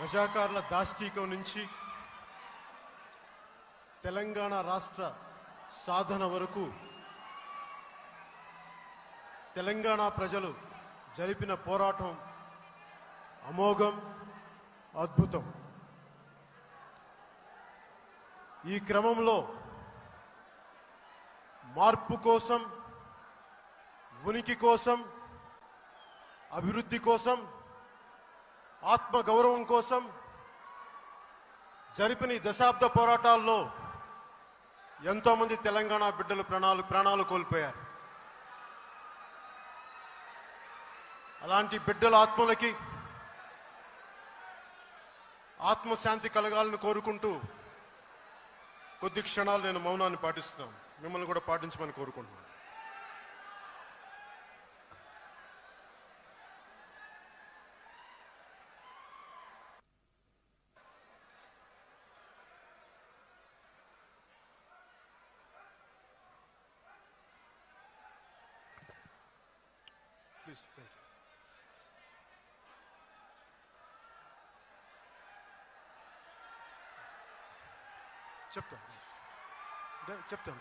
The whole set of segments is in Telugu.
రజాకార్ల దాష్టీకం నుంచి తెలంగాణ రాష్ట్ర సాధన వరకు తెలంగాణ ప్రజలు జరిపిన పోరాటం అమోఘం, అద్భుతం. ఈ క్రమంలో మార్పు కోసం, ఉనికి కోసం, అభివృద్ధి కోసం, ఆత్మ గౌరవం కోసం జరిపిన ఈ దశాబ్ద పోరాటాల్లో ఎంతో మంది తెలంగాణ బిడ్డలు ప్రాణాలు కోల్పోయారు. అలాంటి బిడ్డల ఆత్మలకి ఆత్మశాంతి కలగాలని కోరుకుంటూ కొద్ది క్షణాలు నేను మౌనాన్ని పాటిస్తున్నాను. మిమ్మల్ని కూడా పాటించమని కోరుకుంటున్నాను. ప్లీజ్. చెప్తాను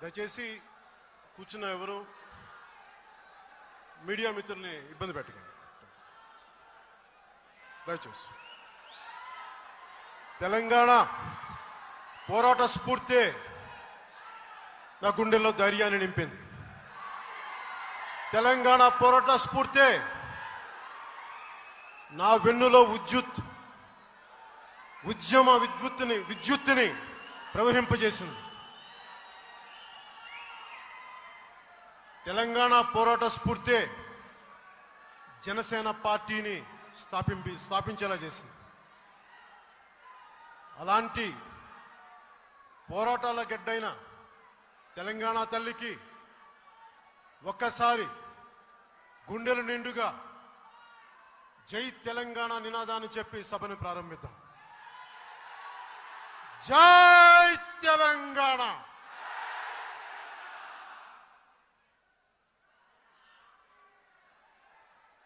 దయచేసి కూర్చున్న ఎవరు మీడియా మిత్రుల్ని ఇబ్బంది పెట్టకండి. దయచేసి తెలంగాణ పోరాట స్ఫూర్తి నా గుండెల్లో ధైర్యాన్ని నింపింది. తెలంగాణ పోరాట స్ఫూర్తి నా వెన్నులో ఉద్యమ విద్యుత్తుని ప్రవహింపజేసింది. తెలంగాణ పోరాట స్ఫూర్తి జనసేన పార్టీని స్థాపించేలా చేసింది. అలాంటి పోరాటాల గడ్డైన తెలంగాణ తల్లికి ఒక్కసారి గుండెలు నిండుగా జై తెలంగాణ నినాదాన్ని చెప్పి సభను ప్రారంభిద్దాం. జై తెలంగాణ.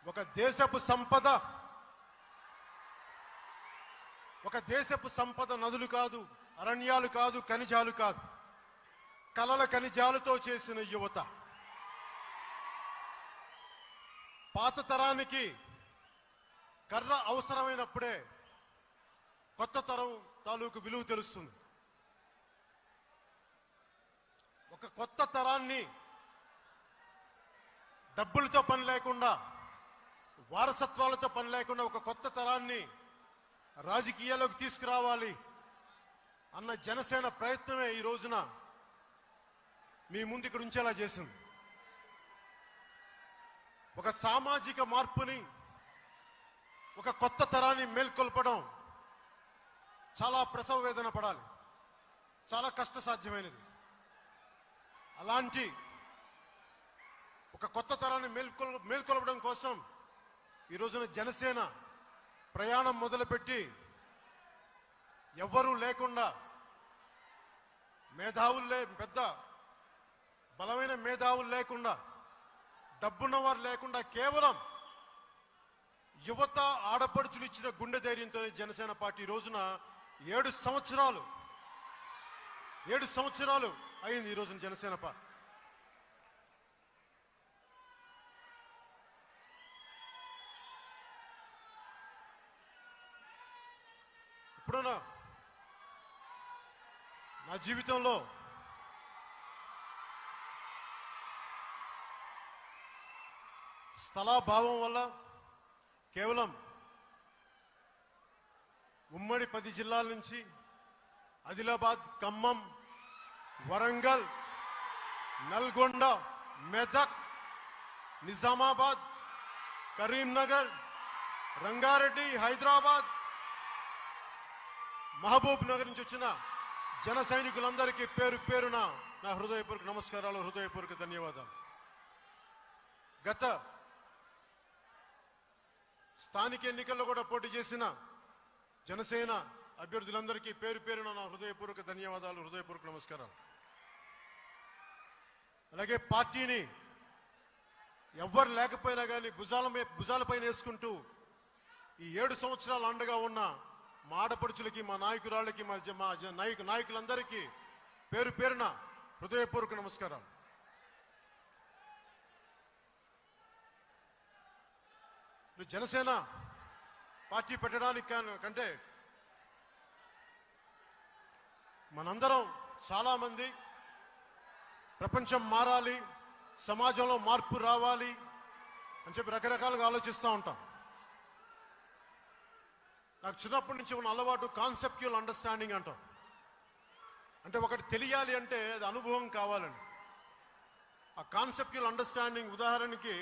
ఒక దేశపు సంపద నదులు కాదు, అరణ్యాలు కాదు, ఖనిజాలు కాదు, కలల ఖనిజాలతో చేసిన యువత. పాత తరానికి కర్ర అవసరమైనప్పుడే కొత్త తరం తాలూకు విలువ తెలుస్తుంది. ఒక కొత్త తరాన్ని డబ్బులతో పని లేకుండా, వారసత్వాలతో పని లేకుండా ఒక కొత్త తరాన్ని రాజకీయాల్లోకి తీసుకురావాలి అన్న జనసేన ప్రయత్నమే ఈ రోజున మీ ముందు ఇక్కడ ఉంచేలా చేసింది. ఒక సామాజిక మార్పుని, ఒక కొత్త తరాన్ని మేల్కొల్పడం చాలా ప్రసవ వేదన పడాలి, చాలా కష్టసాధ్యమైనది. అలాంటి ఒక కొత్త తరాన్ని మేల్కొల్పడం కోసం ఈ రోజున జనసేన ప్రయాణం మొదలుపెట్టి ఎవ్వరూ లేకుండా, పెద్ద బలమైన మేధావులు లేకుండా, డబ్బున్నవారు లేకుండా, కేవలం యువత ఆడపడుచులు ఇచ్చిన గుండె ధైర్యంతో జనసేన పార్టీ ఈ రోజున 7 సంవత్సరాలు అయింది. ఈ రోజున జనసేన పార్టీ ఇప్పుడు నా జీవితంలో స్థలాభావం వల్ల కేవలం ఉమ్మడి 10 జిల్లాల నుంచి ఆదిలాబాద్, ఖమ్మం, వరంగల్, నల్గొండ, మెదక్, నిజామాబాద్, కరీంనగర్, రంగారెడ్డి, హైదరాబాద్, మహబూబ్ నగర్ నుంచి వచ్చిన జన సైనికులందరికీ పేరు పేరున నా హృదయపూర్వక నమస్కారాలు, హృదయపూర్వక ధన్యవాదాలు. గత స్థానిక ఎన్నికల్లో కూడా పోటీ చేసిన జనసేన అభ్యర్థులందరికీ పేరు పేరున నా హృదయపూర్వక ధన్యవాదాలు, హృదయపూర్వక నమస్కారాలు. అలాగే పార్టీని ఎవ్వరు లేకపోయినా కానీ భుజాలపైన వేసుకుంటూ ఈ 7 సంవత్సరాలు అండగా ఉన్న మా ఆడపడుచులకి, మా నాయకురాళ్ళకి, మా నాయకులందరికీ పేరు పేరున హృదయపూర్వక నమస్కారాలు. జనసేన పార్టీ పెట్టడానికి కంటే మనందరం చాలామంది ప్రపంచం మారాలి, సమాజంలో మార్పు రావాలి అని చెప్పి రకరకాలుగా ఆలోచిస్తూ ఉంటాం. నాకు చిన్నప్పటి నుంచి ఉన్న అలవాటు కాన్సెప్చువల్ అండర్స్టాండింగ్ అంటాం. అంటే ఒకటి తెలియాలి అంటే అది అనుభవం కావాలని. ఆ కాన్సెప్చువల్ అండర్స్టాండింగ్ ఉదాహరణకి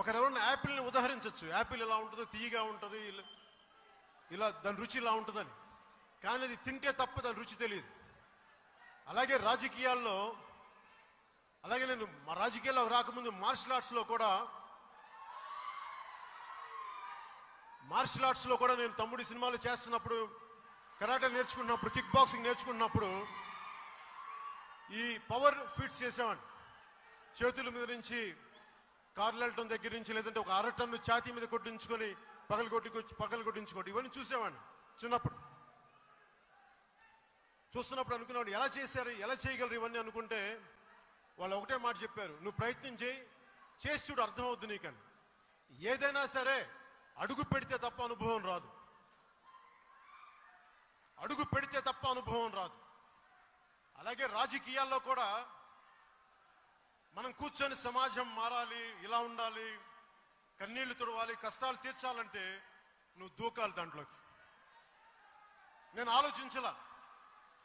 ఒకరెవరైనా యాపిల్ని ఉదాహరించవచ్చు. యాపిల్ ఇలా ఉంటుందో, తీయగా ఉంటుంది, ఇలా దాని రుచి ఇలా ఉంటుందని. కానీ అది తింటే తప్ప దాని రుచి తెలియదు. అలాగే రాజకీయాల్లో, అలాగే నేను మా రాజకీయాల్లో రాకముందు మార్షల్ ఆర్ట్స్లో కూడా నేను తమ్ముడి సినిమాలు చేస్తున్నప్పుడు, కరాటే నేర్చుకున్నప్పుడు, కిక్ బాక్సింగ్ నేర్చుకున్నప్పుడు ఈ పవర్ ఫీట్స్ చేసేవాడిని. చేతుల మీద నుంచి కార్లెల్టం దగ్గర నుంచి, లేదంటే ఒక అరటన్ను ఛాతీ మీద కొట్టించుకొని పగలగొట్టించుకోండి, ఇవన్నీ చూసేవాడిని చిన్నప్పుడు. చూస్తున్నప్పుడు అనుకున్నాడు ఎలా చేయగలరు ఇవన్నీ అనుకుంటే వాళ్ళు ఒకటే మాట చెప్పారు, నువ్వు ప్రయత్నం చేసి చూడు, అర్థమవుద్ది నీకని. ఏదైనా సరే అడుగు పెడితే తప్ప అనుభవం రాదు. అడుగు పెడితే తప్ప అనుభవం రాదు. అలాగే రాజకీయాల్లో కూడా మనం కూర్చొని సమాజం మారాలి, ఇలా ఉండాలి, కన్నీళ్లు తుడవాలి, కష్టాలు తీర్చాలంటే నువ్వు దూకాలి దాంట్లోకి. నేను ఆలోచించలా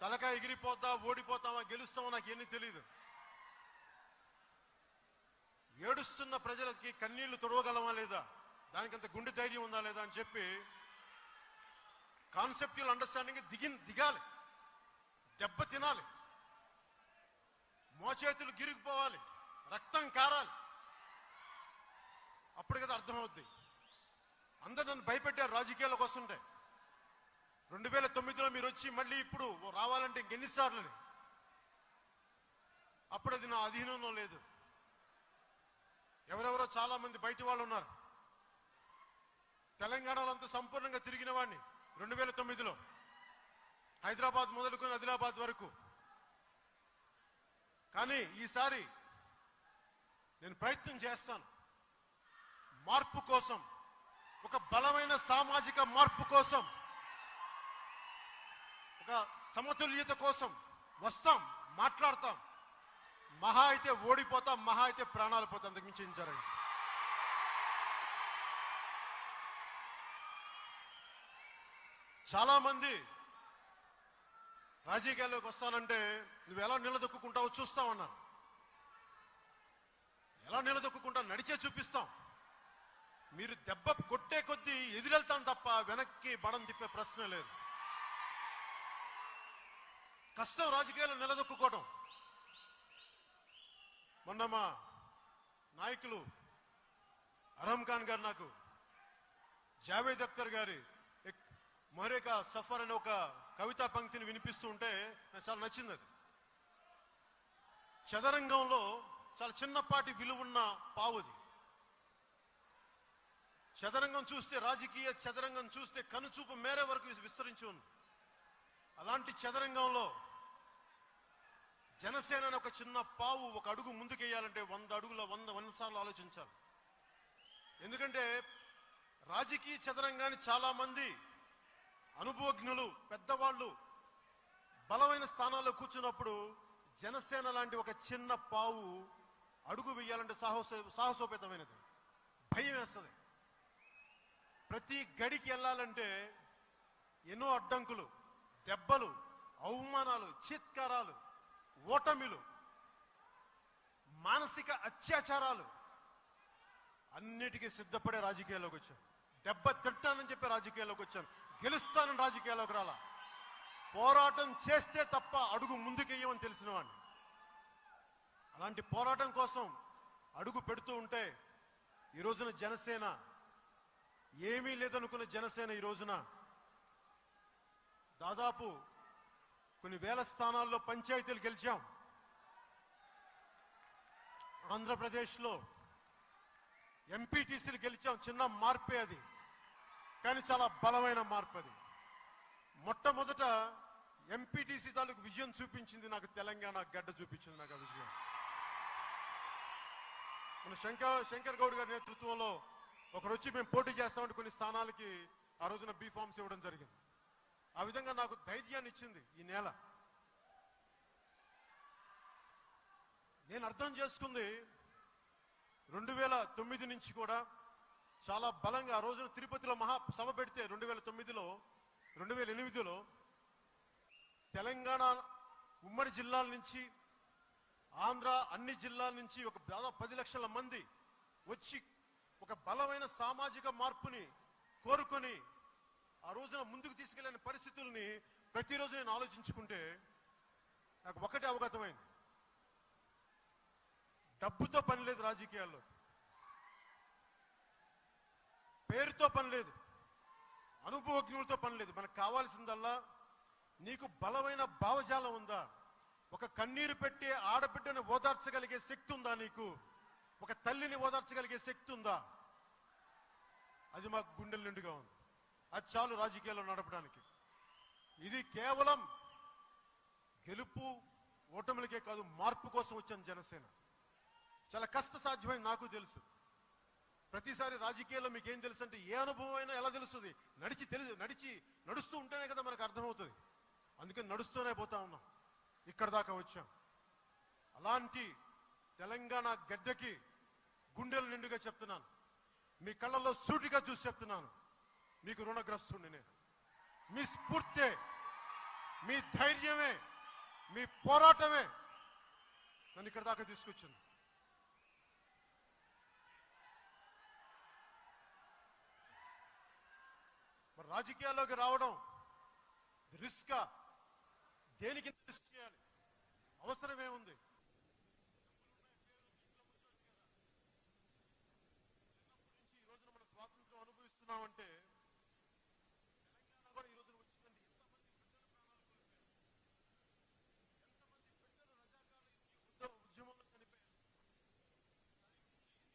తలకాయ ఎగిరిపోతా, ఓడిపోతామా, గెలుస్తామా, నాకు ఏమీ తెలియదు. ఏడుస్తున్న ప్రజలకి కన్నీళ్లు తుడవగలమా లేదా, దానికంత గుండె ధైర్యం ఉందా లేదా అని చెప్పి కాన్సెప్చువల్ అండర్స్టాండింగ్ దిగాలి, దెబ్బ తినాలి, మోచేతులు గిరిగిపోవాలి, రక్తం కారాలి. అప్పుడు కదా అర్థమవుద్ది. అందరు నన్ను భయపెట్టారు రాజకీయాల్లోకి వస్తుంటే. 2009లో మీరు వచ్చి మళ్ళీ ఇప్పుడు రావాలంటే ఇంకెన్నిసార్లు. అప్పుడు అది నా అధీనంలో లేదు. ఎవరెవరో చాలా మంది బయట వాళ్ళు ఉన్నారు. తెలంగాణలో అంతా సంపూర్ణంగా తిరిగిన వాడిని 2009లో, హైదరాబాద్ మొదలుకొని ఆదిలాబాద్ వరకు. కానీ ఈసారి నేను ప్రయత్నం చేస్తాను మార్పు కోసం, ఒక బలమైన సామాజిక మార్పు కోసం, ఒక సమతుల్యత కోసం. వస్తాం, మాట్లాడతాం, మహా అయితే ఓడిపోతాం, మహా అయితే ప్రాణాలు పోతాం, అంతకు మించి ఏం జరగదు. చాలా మంది రాజకీయాల్లోకి వస్తానంటే నువ్వు ఎలా నిలదొక్కుంటావో చూస్తావన్నారు. ఎలా నిలదొక్కుంటా, నడిచే చూపిస్తాం. మీరు దెబ్బ కొట్టే కొద్దీ ఎదురెళ్తాం తప్ప వెనక్కి బడం తిప్పే ప్రశ్న లేదు. కష్టం రాజకీయాల్లో నిలదొక్కుకోవడం. మొన్న మా నాయకులు అరహం ఖాన్ గారు నాకు జావేద్ అఖ్తర్ గారి మొహరేకా సఫర్ అనే ఒక కవితా పంక్తిని వినిపిస్తూ ఉంటే నాకు చాలా నచ్చింది. అది చదరంగంలో చాలా చిన్నపాటి విలువున్న పావుది. చదరంగం చూస్తే, రాజకీయ చదరంగం చూస్తే కనుచూపు మేరే వరకు విస్తరించి ఉంది. అలాంటి చదరంగంలో జనసేన అనే ఒక చిన్న పావు ఒక అడుగు ముందుకెయ్యాలంటే 100 అడుగుల 100 సార్లు ఆలోచించాలి. ఎందుకంటే రాజకీయ చదరంగాన్ని చాలా మంది అనుభవజ్ఞులు, పెద్దవాళ్ళు బలమైన స్థానాల్లో కూర్చున్నప్పుడు జనసేన లాంటి ఒక చిన్న పావు అడుగు వేయాలంటే సాహసోపేతమైనది. భయం వేస్తుంది. ప్రతి గడికి వెళ్ళాలంటే ఎన్నో అడ్డంకులు, దెబ్బలు, అవమానాలు, చిత్కారాలు, ఓటమిలు, మానసిక అత్యాచారాలు, అన్నిటికీ సిద్ధపడే రాజకీయాల్లోకి వచ్చాను. దెబ్బ తిట్టానని చెప్పి రాజకీయాల్లోకి వచ్చాను. గెలుస్తానని రాజకీయాల్లోకి రాలా. పోరాటం చేస్తే తప్ప అడుగు ముందుకెయ్యమని తెలిసిన వాడిని. అలాంటి పోరాటం కోసం అడుగు పెడుతూ ఉంటే ఈ రోజున జనసేన ఏమీ లేదనుకున్న జనసేన ఈ రోజున దాదాపు కొన్ని వేల స్థానాల్లో పంచాయతీలు గెలిచాం. ఆంధ్రప్రదేశ్లో ఎంపీటీసీలు గెలిచాం. చిన్న మార్పే అది, కానీ చాలా బలమైన మార్పు అది. మొట్టమొదట ఎంపీటీసీ తాలూకు విజయం చూపించింది నాకు తెలంగాణ గడ్డ చూపించింది నాకు ఆ విజయం. మన శంకర్ గౌడ్ గారి నేతృత్వంలో ఒకరు వచ్చి మేము పోటీ చేస్తామంటే కొన్ని స్థానాలకి ఆ రోజున బీ ఫార్మ్స్ ఇవ్వడం జరిగింది. ఆ విధంగా నాకు ధైర్యాన్ని ఇచ్చింది ఈ నేల. నేను అర్థం చేసుకుంది 2009 నుంచి కూడా చాలా బలంగా ఆ రోజున తిరుపతిలో మహాసభ పెడితే 2008లో తెలంగాణ ఉమ్మడి జిల్లాల నుంచి ఆంధ్ర అన్ని జిల్లాల నుంచి ఒక దాదాపు 10 లక్షల మంది వచ్చి ఒక బలమైన సామాజిక మార్పుని కోరుకొని ఆ రోజున ముందుకు తీసుకెళ్లిన పరిస్థితుల్ని ప్రతిరోజు నేను ఆలోచించుకుంటే నాకు ఒకటే అవగతమైంది. డబ్బుతో పని లేదు రాజకీయాల్లో, పేరుతో పని లేదు, అనుభవజ్ఞులతో పని లేదు. మనకు కావాల్సిందల్లా నీకు బలమైన భావజాలం ఉందా, ఒక కన్నీరు పెట్టే ఆడబిడ్డని ఓదార్చగలిగే శక్తి ఉందా, నీకు ఒక తల్లిని ఓదార్చగలిగే శక్తి ఉందా, అది మాకు గుండెల నిండుగా ఉంది. అది చాలు రాజకీయాల్లో నడపడానికి. ఇది కేవలం గెలుపు ఓటములకే కాదు, మార్పు కోసం వచ్చాను జనసేన. చాలా కష్ట సాధ్యమైంది నాకు తెలుసు. ప్రతిసారి రాజకీయాల్లో మీకు ఏం తెలుసు అంటే ఏ అనుభవం అయినా ఎలా తెలుస్తుంది, నడుస్తూ ఉంటేనే కదా మనకు అర్థమవుతుంది. అందుకని నడుస్తూనే పోతా ఉన్నాం, ఇక్కడ దాకా వచ్చాం. అలాంటి తెలంగాణ గడ్డకి గుండెల నిండుగా చెప్తున్నాను, మీ కళ్ళల్లో సూటిగా చూసి చెప్తున్నాను, మీకు రుణగ్రస్తుడిని నేను. మీ స్ఫూర్తే, మీ ధైర్యమే, మీ పోరాటమే నన్ను ఇక్కడ దాకా తీసుకొచ్చింది. మరి రాజకీయాల్లోకి రావడం రిస్కా? దేనికి రిస్క్ చేయాలి? అవసరమేముంది? చిన్నప్పటి నుంచి ఈ రోజున మన స్వాతంత్రం అనుభవిస్తున్నామంటే తెలంగాణ కూడా ఈ రోజున వచ్చిందంటే ఎంతమంది బిడ్డలు రజాకాల ఉద్యమంలో చనిపోయారు,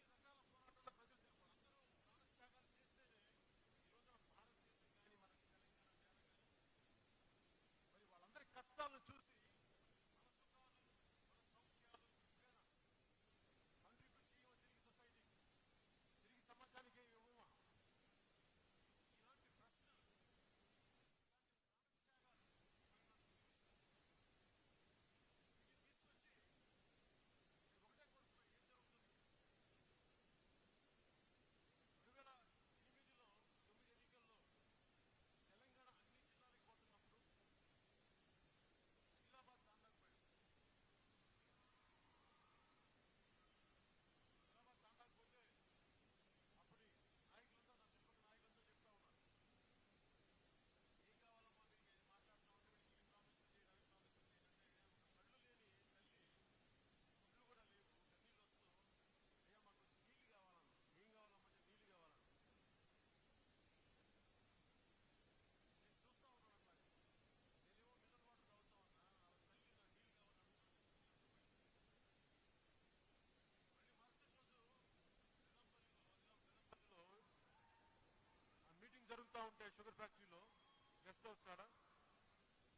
ఎన్ని రకాల పోరాటాల ప్రజలు అందరూ ప్రాణత్యాగాలు చేస్తేనే ఈ రోజున భారతదేశం కానీ మనకి తెలంగాణ నేల కానీ మరి వాళ్ళందరి కష్టాలను చూసి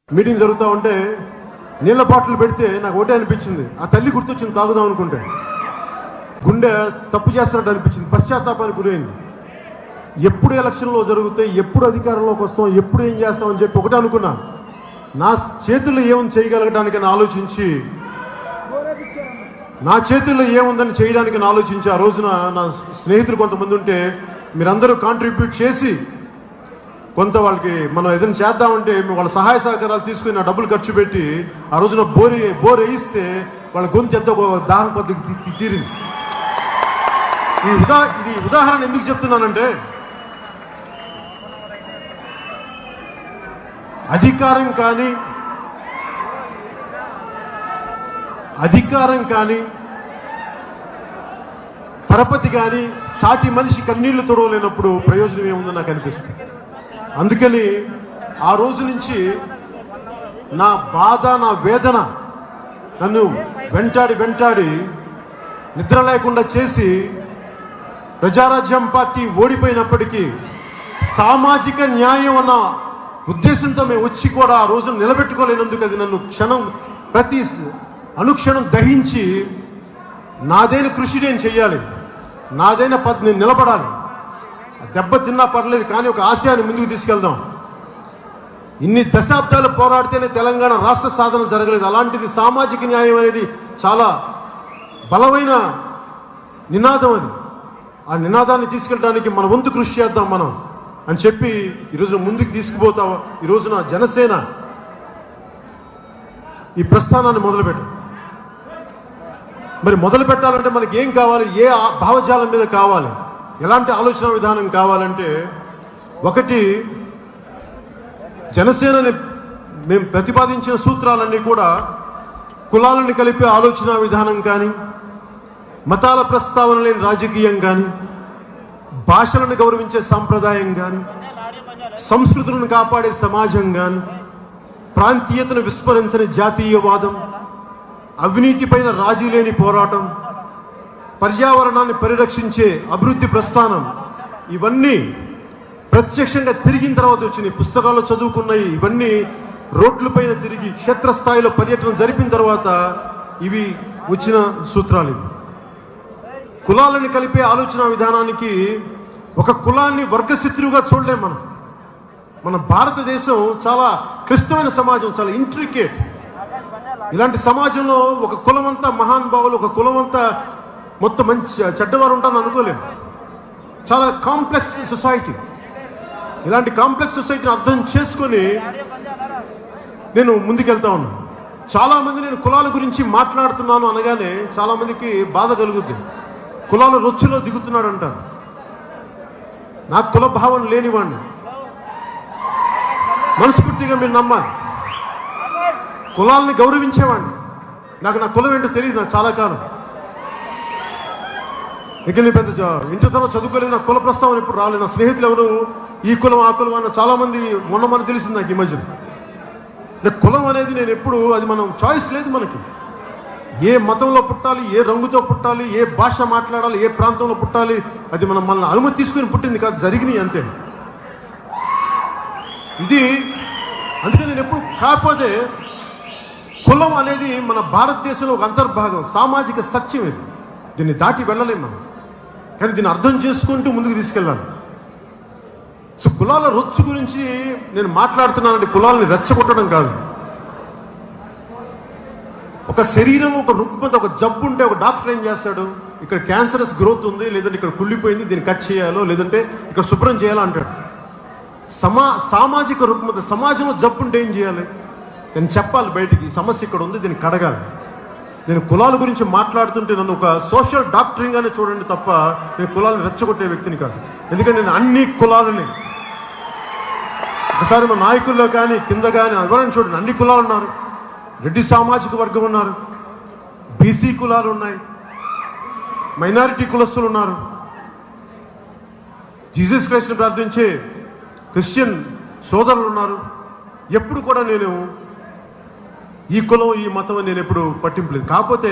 మీటింగ్ జరుగుతూ ఉంటే నీళ్ల బాటిల్ పెడితే నాకు ఒకటే అనిపించింది, ఆ తల్లి గుర్తొచ్చింది తాగుదాం అనుకుంటే. గుండె తప్పు చేస్తున్నట్టు అనిపించింది, పశ్చాత్తాపానికి గురైంది. ఎప్పుడు ఎలక్షన్లో జరుగుతాయి, ఎప్పుడు అధికారంలోకి వస్తాం, ఎప్పుడు ఏం చేస్తామని చెప్పి ఒకటే అనుకున్నా. నా చేతుల్లో ఏముంది చేయగలగడానికని ఆలోచించి, నా చేతుల్లో ఏముందని చేయడానికి ఆలోచించి ఆ రోజున నా స్నేహితులు కొంతమంది ఉంటే మీరందరూ కాంట్రిబ్యూట్ చేసి కొంత వాళ్ళకి మనం ఏదైనా చేద్దామంటే వాళ్ళ సహాయ సహకారాలు తీసుకుని నా డబ్బులు ఖర్చు పెట్టి ఆ రోజున బోర్ వేయిస్తే వాళ్ళ గొంతు ఎంత దాహం పద్ధతి తీరింది. ఇది ఉదాహరణ ఎందుకు చెప్తున్నానంటే అధికారం కానీ పరపతి కానీ సాటి మనిషి కన్నీళ్లు తొడవలేనప్పుడు ప్రయోజనం ఏముందో నాకు అనిపిస్తుంది. అందుకని ఆ రోజు నుంచి నా బాధ, నా వేదన నన్ను వెంటాడి నిద్ర లేకుండా చేసి ప్రజారాజ్యం పార్టీ ఓడిపోయినప్పటికీ సామాజిక న్యాయం అన్న ఉద్దేశంతో మేము వచ్చి కూడా ఆ రోజును నిలబెట్టుకోలేనందుకు అది నన్ను ప్రతి అనుక్షణం దహించి నాదైన కృషి నేను చెయ్యాలి, నాదైన నేను నిలబడాలి. దెబ్బ తిన్నా పర్లేదు కానీ ఒక ఆశయాన్ని ముందుకు తీసుకెళ్దాం. ఇన్ని దశాబ్దాలు పోరాడితేనే తెలంగాణ రాష్ట్ర సాధన జరగలేదు. అలాంటిది సామాజిక న్యాయం అనేది చాలా బలమైన నినాదం. అది ఆ నినాదాన్ని తీసుకెళ్ళడానికి మన వంతు కృషి చేద్దాం మనం అని చెప్పి ఈరోజు ముందుకు తీసుకుపోతాం. ఈ రోజున జనసేన ఈ ప్రస్థానాన్ని మొదలుపెట్టాం. మరి మొదలు పెట్టాలంటే మనకి ఏం కావాలి, ఏ భావజాలం మీద కావాలి, ఎలాంటి ఆలోచన విధానం కావాలంటే, ఒకటి జనసేనని మేము ప్రతిపాదించిన సూత్రాలన్నీ కూడా కులాలను కలిపే ఆలోచన విధానం కానీ, మతాల ప్రస్తావన లేని రాజకీయం కానీ, భాషలను గౌరవించే సాంప్రదాయం కానీ, సంస్కృతులను కాపాడే సమాజం కానీ, ప్రాంతీయతను విస్మరించని జాతీయవాదం, అవినీతి పైన రాజీ లేని పోరాటం, పర్యావరణాన్ని పరిరక్షించే అభివృద్ధి ప్రస్థానం, ఇవన్నీ ప్రత్యక్షంగా తిరిగిన తర్వాత వచ్చినాయి. పుస్తకాల్లో చదువుకున్నాయి. ఇవన్నీ రోడ్లపైన తిరిగి క్షేత్రస్థాయిలో పర్యటన జరిపిన తర్వాత ఇవి వచ్చిన సూత్రాలు. ఇవి కులాలను కలిపే ఆలోచన విధానానికి ఒక కులాన్ని వర్గశత్రువుగా చూడలేం మనం. మన భారతదేశం చాలా క్లిష్టమైన సమాజం, చాలా ఇంట్రికేట్. ఇలాంటి సమాజంలో ఒక కులమంతా మహానుభావులు, ఒక కులమంతా మొత్తం మంచి చెడ్డవారు ఉంటారని అనుకోలేము. చాలా కాంప్లెక్స్ సొసైటీ. ఇలాంటి కాంప్లెక్స్ సొసైటీని అర్థం చేసుకొని నేను ముందుకెళ్తా ఉన్నాను. చాలామంది నేను కులాల గురించి మాట్లాడుతున్నాను అనగానే చాలామందికి బాధ కలుగుద్ది. కులాల రొచ్చులో దిగుతున్నాడు అంటారు. నాకు కుల భావం లేనివాడిని. మనస్ఫూర్తిగా మీరు నమ్మాలి. కులాలని గౌరవించేవాడిని. నాకు నా కులం ఏంటో తెలియదు. నాకు చాలా కాలం ఇక నేను పెద్ద ఇంటి తర్వాత చదువుకోలేదు. నా కుల ప్రస్తావన ఎప్పుడు రాలేదు. నా స్నేహితులు ఎవరు ఈ కులం ఆ కులం అన్న చాలామంది మొన్న మన తెలిసింది నాకు ఈ మధ్యన. నాకు కులం అనేది నేను ఎప్పుడు, అది మనం చాయిస్ లేదు మనకి. ఏ మతంలో పుట్టాలి, ఏ రంగుతో పుట్టాలి, ఏ భాష మాట్లాడాలి, ఏ ప్రాంతంలో పుట్టాలి, అది మనల్ని అనుమతి తీసుకుని పుట్టింది కాదు, జరిగినాయి అంతే. ఇది అందుకని నేను ఎప్పుడు కాకపోతే కులం అనేది మన భారతదేశంలో ఒక అంతర్భాగం, సామాజిక సత్యం. ఇది దీన్ని దాటి వెళ్ళలేము మనం. కానీ దీన్ని అర్థం చేసుకుంటూ ముందుకు తీసుకెళ్ళాలి. సో కులాల రొచ్చు గురించి నేను మాట్లాడుతున్నానంటే కులాలని రెచ్చగొట్టడం కాదు. ఒక శరీరం, ఒక రుగ్మత, ఒక జబ్బు ఉంటే ఒక డాక్టర్ ఏం చేస్తాడు? ఇక్కడ క్యాన్సరస్ గ్రోత్ ఉంది, లేదంటే ఇక్కడ కుళ్ళిపోయింది, దీన్ని కట్ చేయాలో లేదంటే ఇక్కడ శుభ్రం చేయాలో అంటాడు. సామాజిక రుగ్మత, సమాజంలో జబ్బు ఉంటే ఏం చేయాలి? నేను చెప్పాలి బయటికి, సమస్య ఇక్కడ ఉంది, దీన్ని కడగాలి. నేను కులాల గురించి మాట్లాడుతుంటే నన్ను ఒక సోషల్ డాక్టరింగ్గానే చూడండి తప్ప నేను కులాలను రెచ్చగొట్టే వ్యక్తిని కాదు. ఎందుకంటే నేను అన్ని కులాలని, ఒకసారి మా నాయకుల్లో కానీ కింద కానీ ఎవరైనా చూడండి, అన్ని కులాలు ఉన్నారు. రెడ్డి సామాజిక వర్గం ఉన్నారు, బీసీ కులాలు ఉన్నాయి, మైనారిటీ కులస్తులు ఉన్నారు, జీసస్ క్రైస్ట్ని ప్రార్థించే క్రిస్టియన్ సోదరులు ఉన్నారు. ఎప్పుడు కూడా నేను ఈ కులం ఈ మతం అని నేను ఎప్పుడు పట్టింపలేదు. కాకపోతే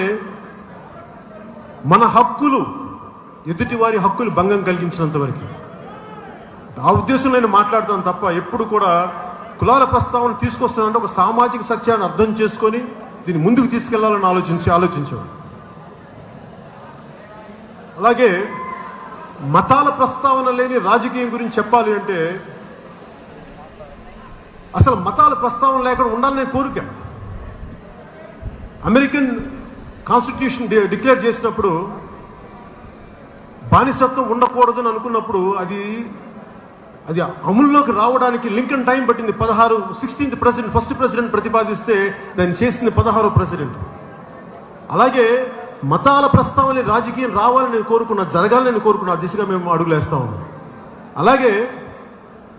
మన హక్కులు, ఎదుటి వారి హక్కులు భంగం కలిగించినంత వరకు ఆ ఉద్దేశం నేను మాట్లాడతాను తప్ప ఎప్పుడు కూడా కులాల ప్రస్తావన తీసుకొస్తానంటే ఒక సామాజిక సత్యాన్ని అర్థం చేసుకొని దీన్ని ముందుకు తీసుకెళ్లాలని ఆలోచించాం. అలాగే మతాల ప్రస్తావన లేని రాజకీయం గురించి చెప్పాలి అంటే అసలు మతాల ప్రస్తావన లేకుండా ఉండాలనే కోరిక. అమెరికన్ కాన్స్టిట్యూషన్ డిక్లేర్ చేసినప్పుడు బానిసత్వం ఉండకూడదని అనుకున్నప్పుడు అది అమలులోకి రావడానికి లింకన్ టైం పట్టింది. 16th ప్రెసిడెంట్, ఫస్ట్ ప్రెసిడెంట్ ప్రతిపాదిస్తే దాన్ని చేసింది 16వ ప్రెసిడెంట్. అలాగే మతాల ప్రస్తావన రాజకీయం రావాలని నేను కోరుకున్నా, జరగాలని నేను కోరుకున్నా. ఆ దిశగా మేము అడుగులేస్తా ఉన్నాం. అలాగే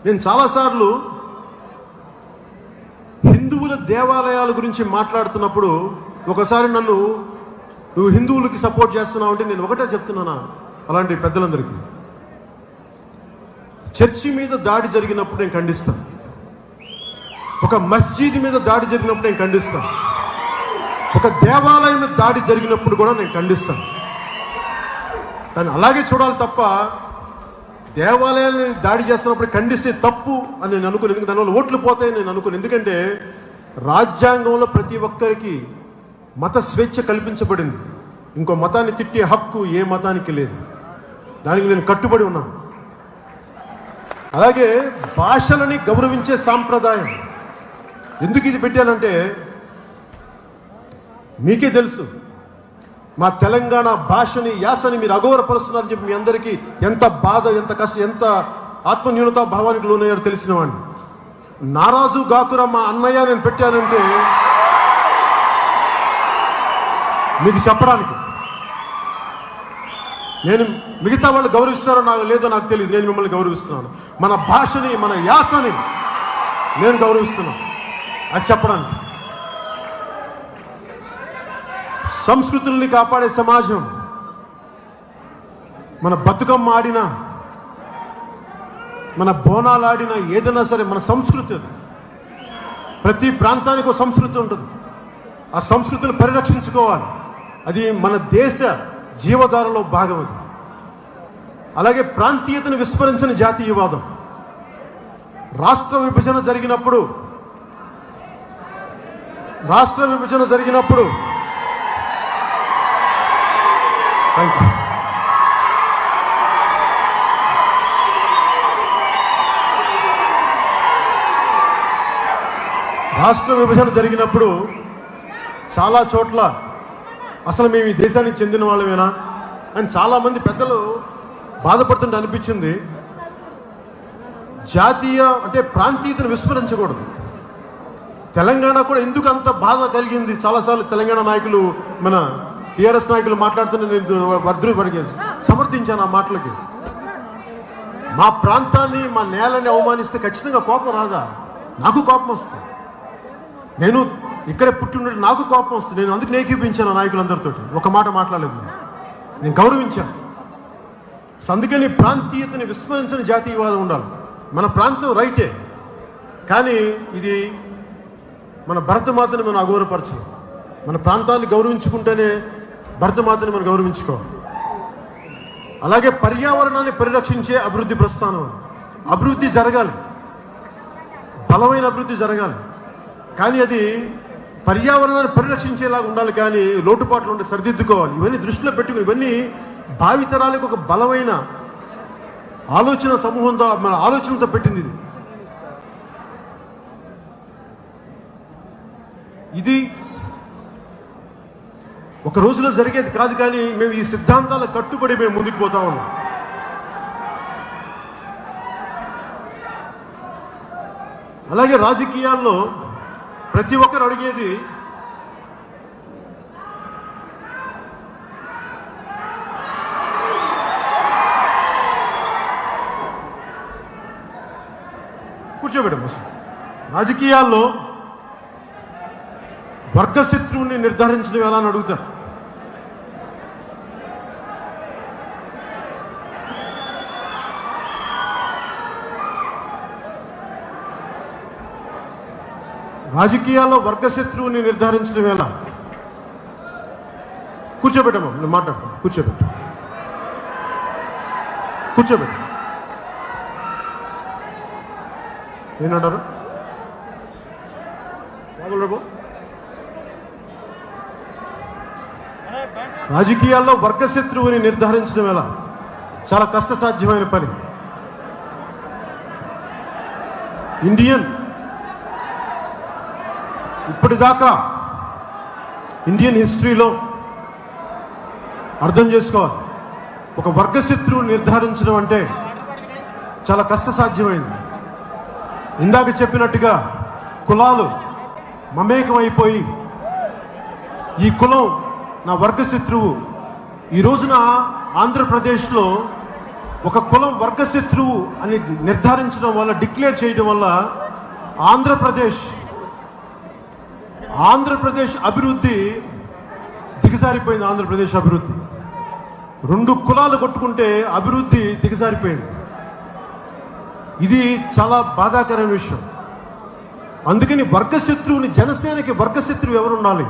నేను చాలాసార్లు హిందువుల దేవాలయాల గురించి మాట్లాడుతున్నప్పుడు ఒకసారి నువ్వు హిందువులకి సపోర్ట్ చేస్తున్నావు అంటే నేను ఒకటే చెప్తున్నానా అలాంటి పెద్దలందరికీ, చర్చి మీద దాడి జరిగినప్పుడు నేను ఖండిస్తాను, ఒక మస్జిద్ మీద దాడి జరిగినప్పుడు నేను ఖండిస్తాను, ఒక దేవాలయం మీద దాడి జరిగినప్పుడు కూడా నేను ఖండిస్తాను. దాన్ని అలాగే చూడాలి తప్ప దేవాలయాన్ని దాడి చేస్తున్నప్పుడు ఖండిస్తే తప్పు అని నేను అనుకోను. ఎందుకంటే దానివల్ల ఓట్లు పోతాయని నేను అనుకోను. ఎందుకంటే రాజ్యాంగంలో ప్రతి ఒక్కరికి మత స్వేచ్ఛ కల్పించబడింది. ఇంకో మతాన్ని తిట్టే హక్కు ఏ మతానికి లేదు. దానికి నేను కట్టుబడి ఉన్నాను. అలాగే భాషలని గౌరవించే సాంప్రదాయం ఎందుకు ఇది పెట్టానంటే మీకే తెలుసు, మా తెలంగాణ భాషని యాసని మీరు అగౌరవపరుస్తున్నారని చెప్పి మీ అందరికీ ఎంత బాధ, ఎంత కష్టం, ఎంత ఆత్మన్యూనతా భావానికి లోనయ్యారో తెలిసిన వాడిని. నారాజు గాకురా మా అన్నయ్య నేను పెట్టానంటే మీకు చెప్పడానికి. నేను మిగతా వాళ్ళు గౌరవిస్తారో నాకు లేదో నాకు తెలియదు. నేను మిమ్మల్ని గౌరవిస్తున్నాను. మన భాషని, మన యాసని నేను గౌరవిస్తున్నాను అది చెప్పడానికి. సంస్కృతుల్ని కాపాడే సమాజం. మన బతుకమ్మ ఆడినా, మన బోనాలు ఆడినా, ఏదైనా సరే మన సంస్కృతి అది. ప్రతి ప్రాంతానికి ఒక సంస్కృతి ఉంటుంది. ఆ సంస్కృతిని పరిరక్షించుకోవాలి. అది మన దేశ జీవధారలో భాగం. అది అలాగే ప్రాంతీయతను విస్మరించిన జాతీయవాదం. రాష్ట్ర విభజన జరిగినప్పుడు చాలా చోట్ల అసలు మేము ఈ దేశానికి చెందిన వాళ్ళమేనా అని చాలా మంది పెద్దలు బాధపడుతుంటే అనిపించింది. జాతీయ అంటే ప్రాంతీయతను విస్మరించకూడదు. తెలంగాణ కూడా ఎందుకు అంత బాధ కలిగింది? చాలాసార్లు తెలంగాణ నాయకులు, మన టీఆర్ఎస్ నాయకులు మాట్లాడుతున్న నేను సమర్థించాను ఆ మాటలకి. మా ప్రాంతాన్ని, మా నేలని అవమానిస్తే ఖచ్చితంగా కోపం రాదా? నాకు కోపం వస్తుంది. నేను ఇక్కడే పుట్టి ఉండే నాకు కోపం వస్తుంది. నేను అందుకు ఏకీపించాను నాయకులందరితో. ఒక మాట మాట్లాడలేదు. నేను గౌరవించాను. అందుకని ప్రాంతీయతని విస్మరించని జాతీయవాదం ఉండాలి. మన ప్రాంతం రైటే, కానీ ఇది మన భరతమాతని మనం అగౌరవపరచం. మన ప్రాంతాన్ని గౌరవించుకుంటేనే భరతమాతని మనం గౌరవించుకోవాలి. అలాగే పర్యావరణాన్ని పరిరక్షించే అభివృద్ధి ప్రస్థానం. అభివృద్ధి జరగాలి, బలమైన అభివృద్ధి జరగాలి, కానీ అది పర్యావరణాన్ని పరిరక్షించేలాగా ఉండాలి. కానీ లోటుపాట్లు ఉంటే సరిదిద్దుకోవాలి. ఇవన్నీ దృష్టిలో పెట్టుకుని, ఇవన్నీ భావితరాలకు ఒక బలమైన ఆలోచన సమూహంతో, మన ఆలోచనతో పెట్టింది ఇది ఒక రోజులో జరిగేది కాదు. కానీ మేము ఈ సిద్ధాంతాల కట్టుబడి మేము ముందుకు పోతా ఉన్నాం. అలాగే రాజకీయాల్లో ప్రతి ఒక్కరు అడిగేది కూర్చోబెట్టం. రాజకీయాల్లో వర్గశత్రువుని నిర్ధారించడం ఎలా అని అడుగుతారు. రాజకీయాల్లో వర్గశత్రువుని నిర్ధారించడం ఎలా? కూర్చోబెట్టమ్మా, నేను మాట్లాడతాను. కూర్చోబెట్టు. ఏమంటారు బాబు? రాజకీయాల్లో వర్గశత్రువుని నిర్ధారించడం ఎలా? చాలా కష్టసాధ్యమైన పని. ఇప్పటిదాకా ఇండియన్ హిస్టరీలో అర్థం చేసుకోవాలి, ఒక వర్గశత్రువుని నిర్ధారించడం అంటే చాలా కష్టసాధ్యమైంది. ఇందాక చెప్పినట్టుగా కులాలు మమేకమైపోయి ఈ కులం నా వర్గశత్రువు. ఈ రోజున ఆంధ్రప్రదేశ్లో ఒక కులం వర్గశత్రువు అని నిర్ధారించడం వల్ల, డిక్లేర్ చేయడం వల్ల ఆంధ్రప్రదేశ్ అభివృద్ధి దిగజారిపోయింది. ఆంధ్రప్రదేశ్ అభివృద్ధి 2 కులాలు కొట్టుకుంటే అభివృద్ధి దిగజారిపోయింది. ఇది చాలా బాధాకరమైన విషయం. అందుకని వర్గశత్రువుని, జనసేనకి వర్గశత్రువు ఎవరు ఉండాలి?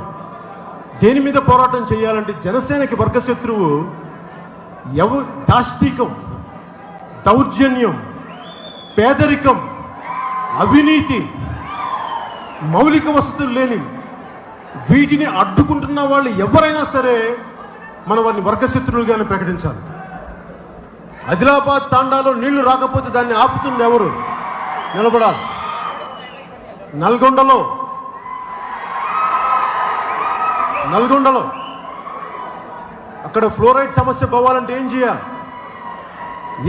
దేని మీద పోరాటం చేయాలంటే జనసేనకి వర్గశత్రువు దాష్టికం, దౌర్జన్యం, పేదరికం, అవినీతి, మౌలిక వసతులు లేని వీటిని అడ్డుకుంటున్న వాళ్ళు ఎవరైనా సరే మనం వారిని వర్గశత్రువులుగానే ప్రకటించాలి. ఆదిలాబాద్ తాండాలో నీళ్లు రాకపోతే దాన్ని ఆపుతుంది ఎవరు? నిలబడాలి. నల్గొండలో అక్కడ ఫ్లోరైడ్ సమస్య పోవాలంటే ఏం చేయాలి?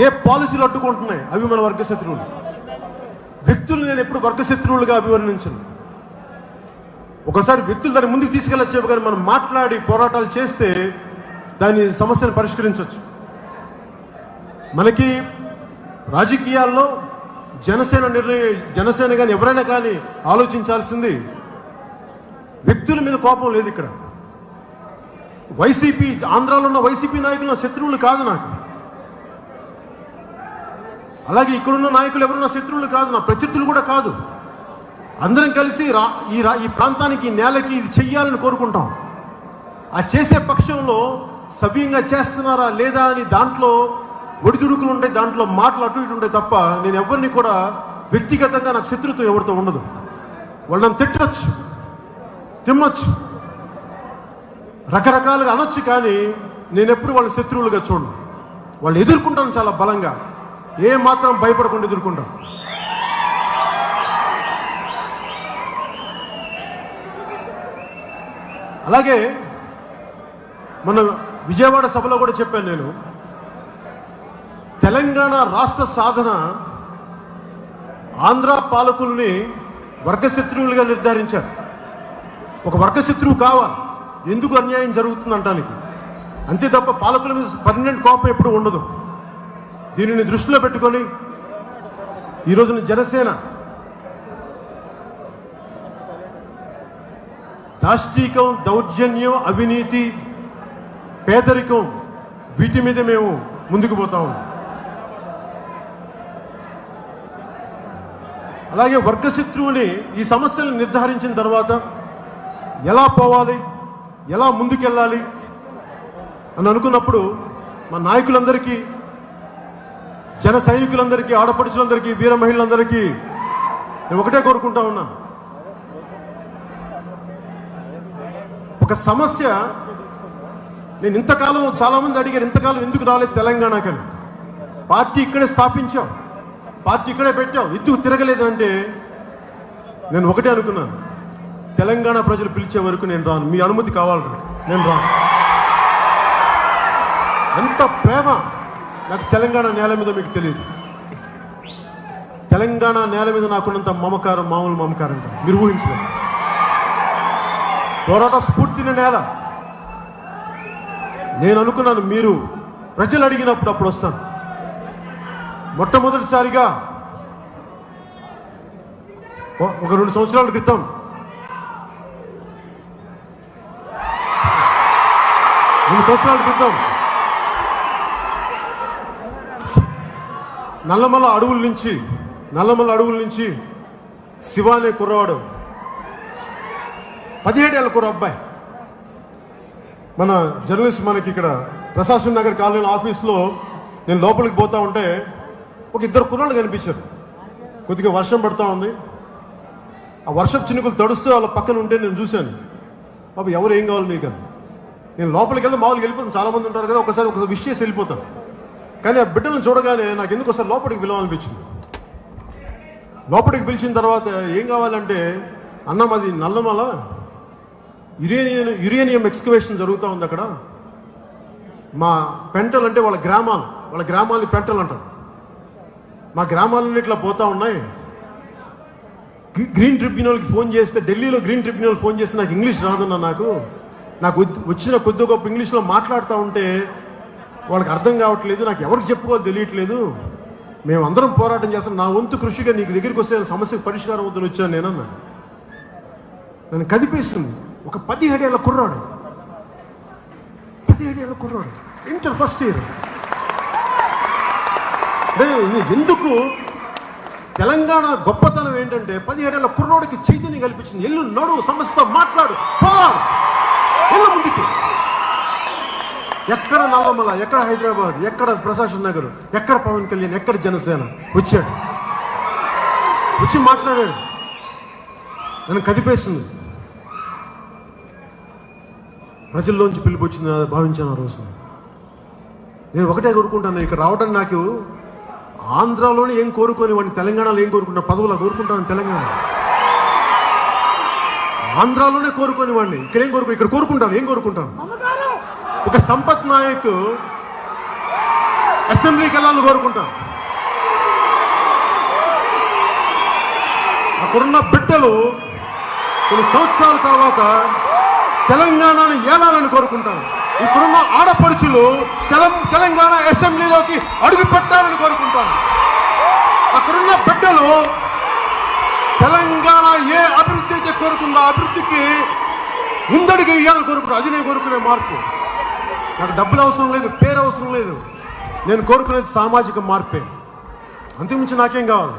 ఏ పాలసీలు అడ్డుకుంటున్నాయి? అవి మన వర్గశత్రువులు. వ్యక్తులు నేను ఎప్పుడు వర్గశత్రువులుగా అభివర్ణించను. ఒకసారి వ్యక్తులు దాన్ని ముందుకు తీసుకెళ్ళచ్చు, కానీ మనం మాట్లాడి పోరాటాలు చేస్తే దాని సమస్యను పరిష్కరించవచ్చు. మనకి రాజకీయాల్లో జనసేన కానీ ఎవరైనా కానీ ఆలోచించాల్సింది వ్యక్తుల మీద కోపం లేదు. ఇక్కడ వైసీపీ, ఆంధ్రాలో ఉన్న వైసీపీ నాయకులు నా శత్రువులు కాదు నాకు. అలాగే ఇక్కడున్న నాయకులు ఎవరున్న శత్రువులు కాదు, నా ప్రత్యర్థులు కూడా కాదు. అందరం కలిసి ఈ ప్రాంతానికి, ఈ నేలకి ఇది చెయ్యాలని కోరుకుంటాం. ఆ చేసే పక్షంలో సవ్యంగా చేస్తున్నారా లేదా అని దాంట్లో ఒడిదుడుకులు ఉంటాయి, దాంట్లో మాటలు అటు ఇటు ఉంటాయి తప్ప నేను ఎవరిని కూడా వ్యక్తిగతంగా నాకు శత్రుత్వం ఎవరితో ఉండదు. వాళ్ళని తిట్టచ్చు, తిమ్మచ్చు, రకరకాలుగా అనొచ్చు, కానీ నేను ఎప్పుడు వాళ్ళ శత్రువులుగా చూడను. వాళ్ళు ఎదుర్కొంటాను చాలా బలంగా, ఏ మాత్రం భయపడకుండా ఎదుర్కొంటాం. అలాగే మన విజయవాడ సభలో కూడా చెప్పాను నేను, తెలంగాణ రాష్ట్ర సాధన ఆంధ్ర పాలకుల్ని వర్గశత్రువులుగా నిర్ధారించారు. ఒక వర్గశత్రువు కావాలి, ఎందుకు అన్యాయం జరుగుతుంది అంటానికి. అంతే తప్ప పాలకుల మీద పర్మనెంట్ కోపం ఎప్పుడు ఉండదు. దీనిని దృష్టిలో పెట్టుకొని ఈరోజున జనసేన దాష్టీకం, దౌర్జన్యం, అవినీతి, పేదరికం వీటి మీద మేము ముందుకు పోతాము. అలాగే వర్గశత్రువుని ఈ సమస్యలను నిర్ధారించిన తర్వాత ఎలా పోవాలి, ఎలా ముందుకెళ్ళాలి అని అనుకున్నప్పుడు మా నాయకులందరికీ, జన సైనికులందరికీ, ఆడపడుచులందరికీ, వీర మహిళలందరికీ నేను ఒకటే కోరుకుంటా ఉన్నాను. ఒక సమస్య నేను ఇంతకాలం చాలామంది అడిగారు, ఇంతకాలం ఎందుకు రాలేదు తెలంగాణకని. పార్టీ ఇక్కడే స్థాపించాం, పార్టీ ఇక్కడే పెట్టాం, ఎందుకు తిరగలేదు అంటే నేను ఒకటే అనుకున్నాను, తెలంగాణ ప్రజలు పిలిచే వరకు నేను రాను, మీ అనుమతి కావాలి, నేను రాను. ఎంత ప్రేమ నాకు తెలంగాణ నేల మీద మీకు తెలియదు. తెలంగాణ నేల మీద నాకున్నంత మమకారం మామూలు మమకారం కాదు, మీరు ఊహించలేదు. పోరాట స్ఫూర్తిని నేల. నేను అనుకున్నాను మీరు ప్రజలు అడిగినప్పుడు అప్పుడు వస్తాను. మొట్టమొదటిసారిగా ఒక 2 సంవత్సరాల క్రితం నల్లమల్ల అడవుల నుంచి శివ అనే కుర్రవాడు, 17 ఏళ్ళ కుర్ర అబ్బాయి, మన జర్నలిస్ట్ మనకి ఇక్కడ ప్రశాసన్ నగర్ కాలనీ ఆఫీస్లో నేను లోపలికి పోతా ఉంటే ఒక 2 కుర్రాళ్ళు కనిపించారు. కొద్దిగా వర్షం పడుతూ ఉంది, ఆ వర్షపు చినుకులు తడుస్తూ వాళ్ళ పక్కన ఉంటే నేను చూశాను. బాబు ఎవరు ఏం కావాలి మీకు అని. నేను లోపలికి వెళ్తే మామూలుగా వెళ్ళిపోతాను, చాలామంది ఉంటారు కదా, ఒకసారి విష్ చేసి వెళ్ళిపోతాను. కానీ ఆ బిడ్డలను చూడగానే నాకు ఎందుకు ఒకసారి లోపలికి పిలవాలనిపించింది. లోపలికి పిలిచిన తర్వాత ఏం కావాలంటే, అన్న మాది నల్లమల యురేనియం ఎక్స్కవేషన్ జరుగుతూ ఉంది అక్కడ, మా పెంటలు అంటే వాళ్ళ గ్రామాలని పెంటలు అంటారు, మా గ్రామాలన్నీ ఇట్లా పోతా ఉన్నాయి. గ్రీన్ ట్రిబ్యునల్కి ఫోన్ చేస్తే, ఢిల్లీలో గ్రీన్ ట్రిబ్యునల్ ఫోన్ చేస్తే నాకు ఇంగ్లీష్ రాదన్నా, నాకు వచ్చిన కొద్ది గొప్ప ఇంగ్లీష్లో మాట్లాడుతూ ఉంటే వాళ్ళకి అర్థం కావట్లేదు, నాకు ఎవరికి చెప్పుకోవాలో తెలియట్లేదు, మేము అందరం పోరాటం చేస్తాం, నా వంతు కృషిగా నీకు దగ్గరికి వస్తే సమస్యకు పరిష్కారం అవుతుంది వచ్చాను నేనన్నా. నన్ను కదిపేస్తుంది. ఒక 17 ఏళ్ళ కుర్రాడు, ఇంటర్ ఫస్ట్ ఇయర్. ఎందుకు తెలంగాణ గొప్పతనం ఏంటంటే 17 ఏళ్ళ కుర్రాడికి చైతన్యం కల్పించింది. ఎల్లు నడు, సమస్యతో మాట్లాడు, పోరాడు, ఎల్లు ముందుకి. ఎక్కడ నల్లమల, ఎక్కడ హైదరాబాద్, ఎక్కడ ప్రశాసన్ నగర్, ఎక్కడ పవన్ కళ్యాణ్, ఎక్కడ జనసేన వచ్చాడు, వచ్చి మాట్లాడాడు. నన్ను కదిపేస్తుంది. ప్రజల్లోంచి పిలుపు వచ్చింది భావించాను ఆ రోజు. నేను ఒకటే కోరుకుంటాను, ఇక్కడ రావడానికి నాకు ఆంధ్రాలోనే ఏం కోరుకొని వాడిని తెలంగాణలో ఏం కోరుకుంటాను, పదవులా కోరుకుంటాను. తెలంగాణ ఆంధ్రాలోనే కోరుకొని వాడిని ఇక్కడ ఏం ఇక్కడ కోరుకుంటాను. ఏం కోరుకుంటాను? ఒక సంపత్ నాయక్ అసెంబ్లీకి వెళ్ళాలని కోరుకుంటాను. అక్కడున్న బిడ్డలు కొన్ని సంవత్సరాల తర్వాత తెలంగాణను ఏలాలని కోరుకుంటాను. ఇప్పుడున్న ఆడపడుచులు తెలంగాణ అసెంబ్లీలోకి అడుగు పెట్టాలని కోరుకుంటాను. అక్కడున్న బిడ్డలు తెలంగాణ ఏ అభివృద్ధి అయితే కోరుకుందో అభివృద్ధికి ముందడుగు వేయాలని కోరుకుంటాను. అది నేను కోరుకునే మార్పు. నాకు డబ్బులు అవసరం లేదు, పేరు అవసరం లేదు. నేను కోరుకునేది సామాజిక మార్పే. అంతకుమించి నాకేం కావాలి?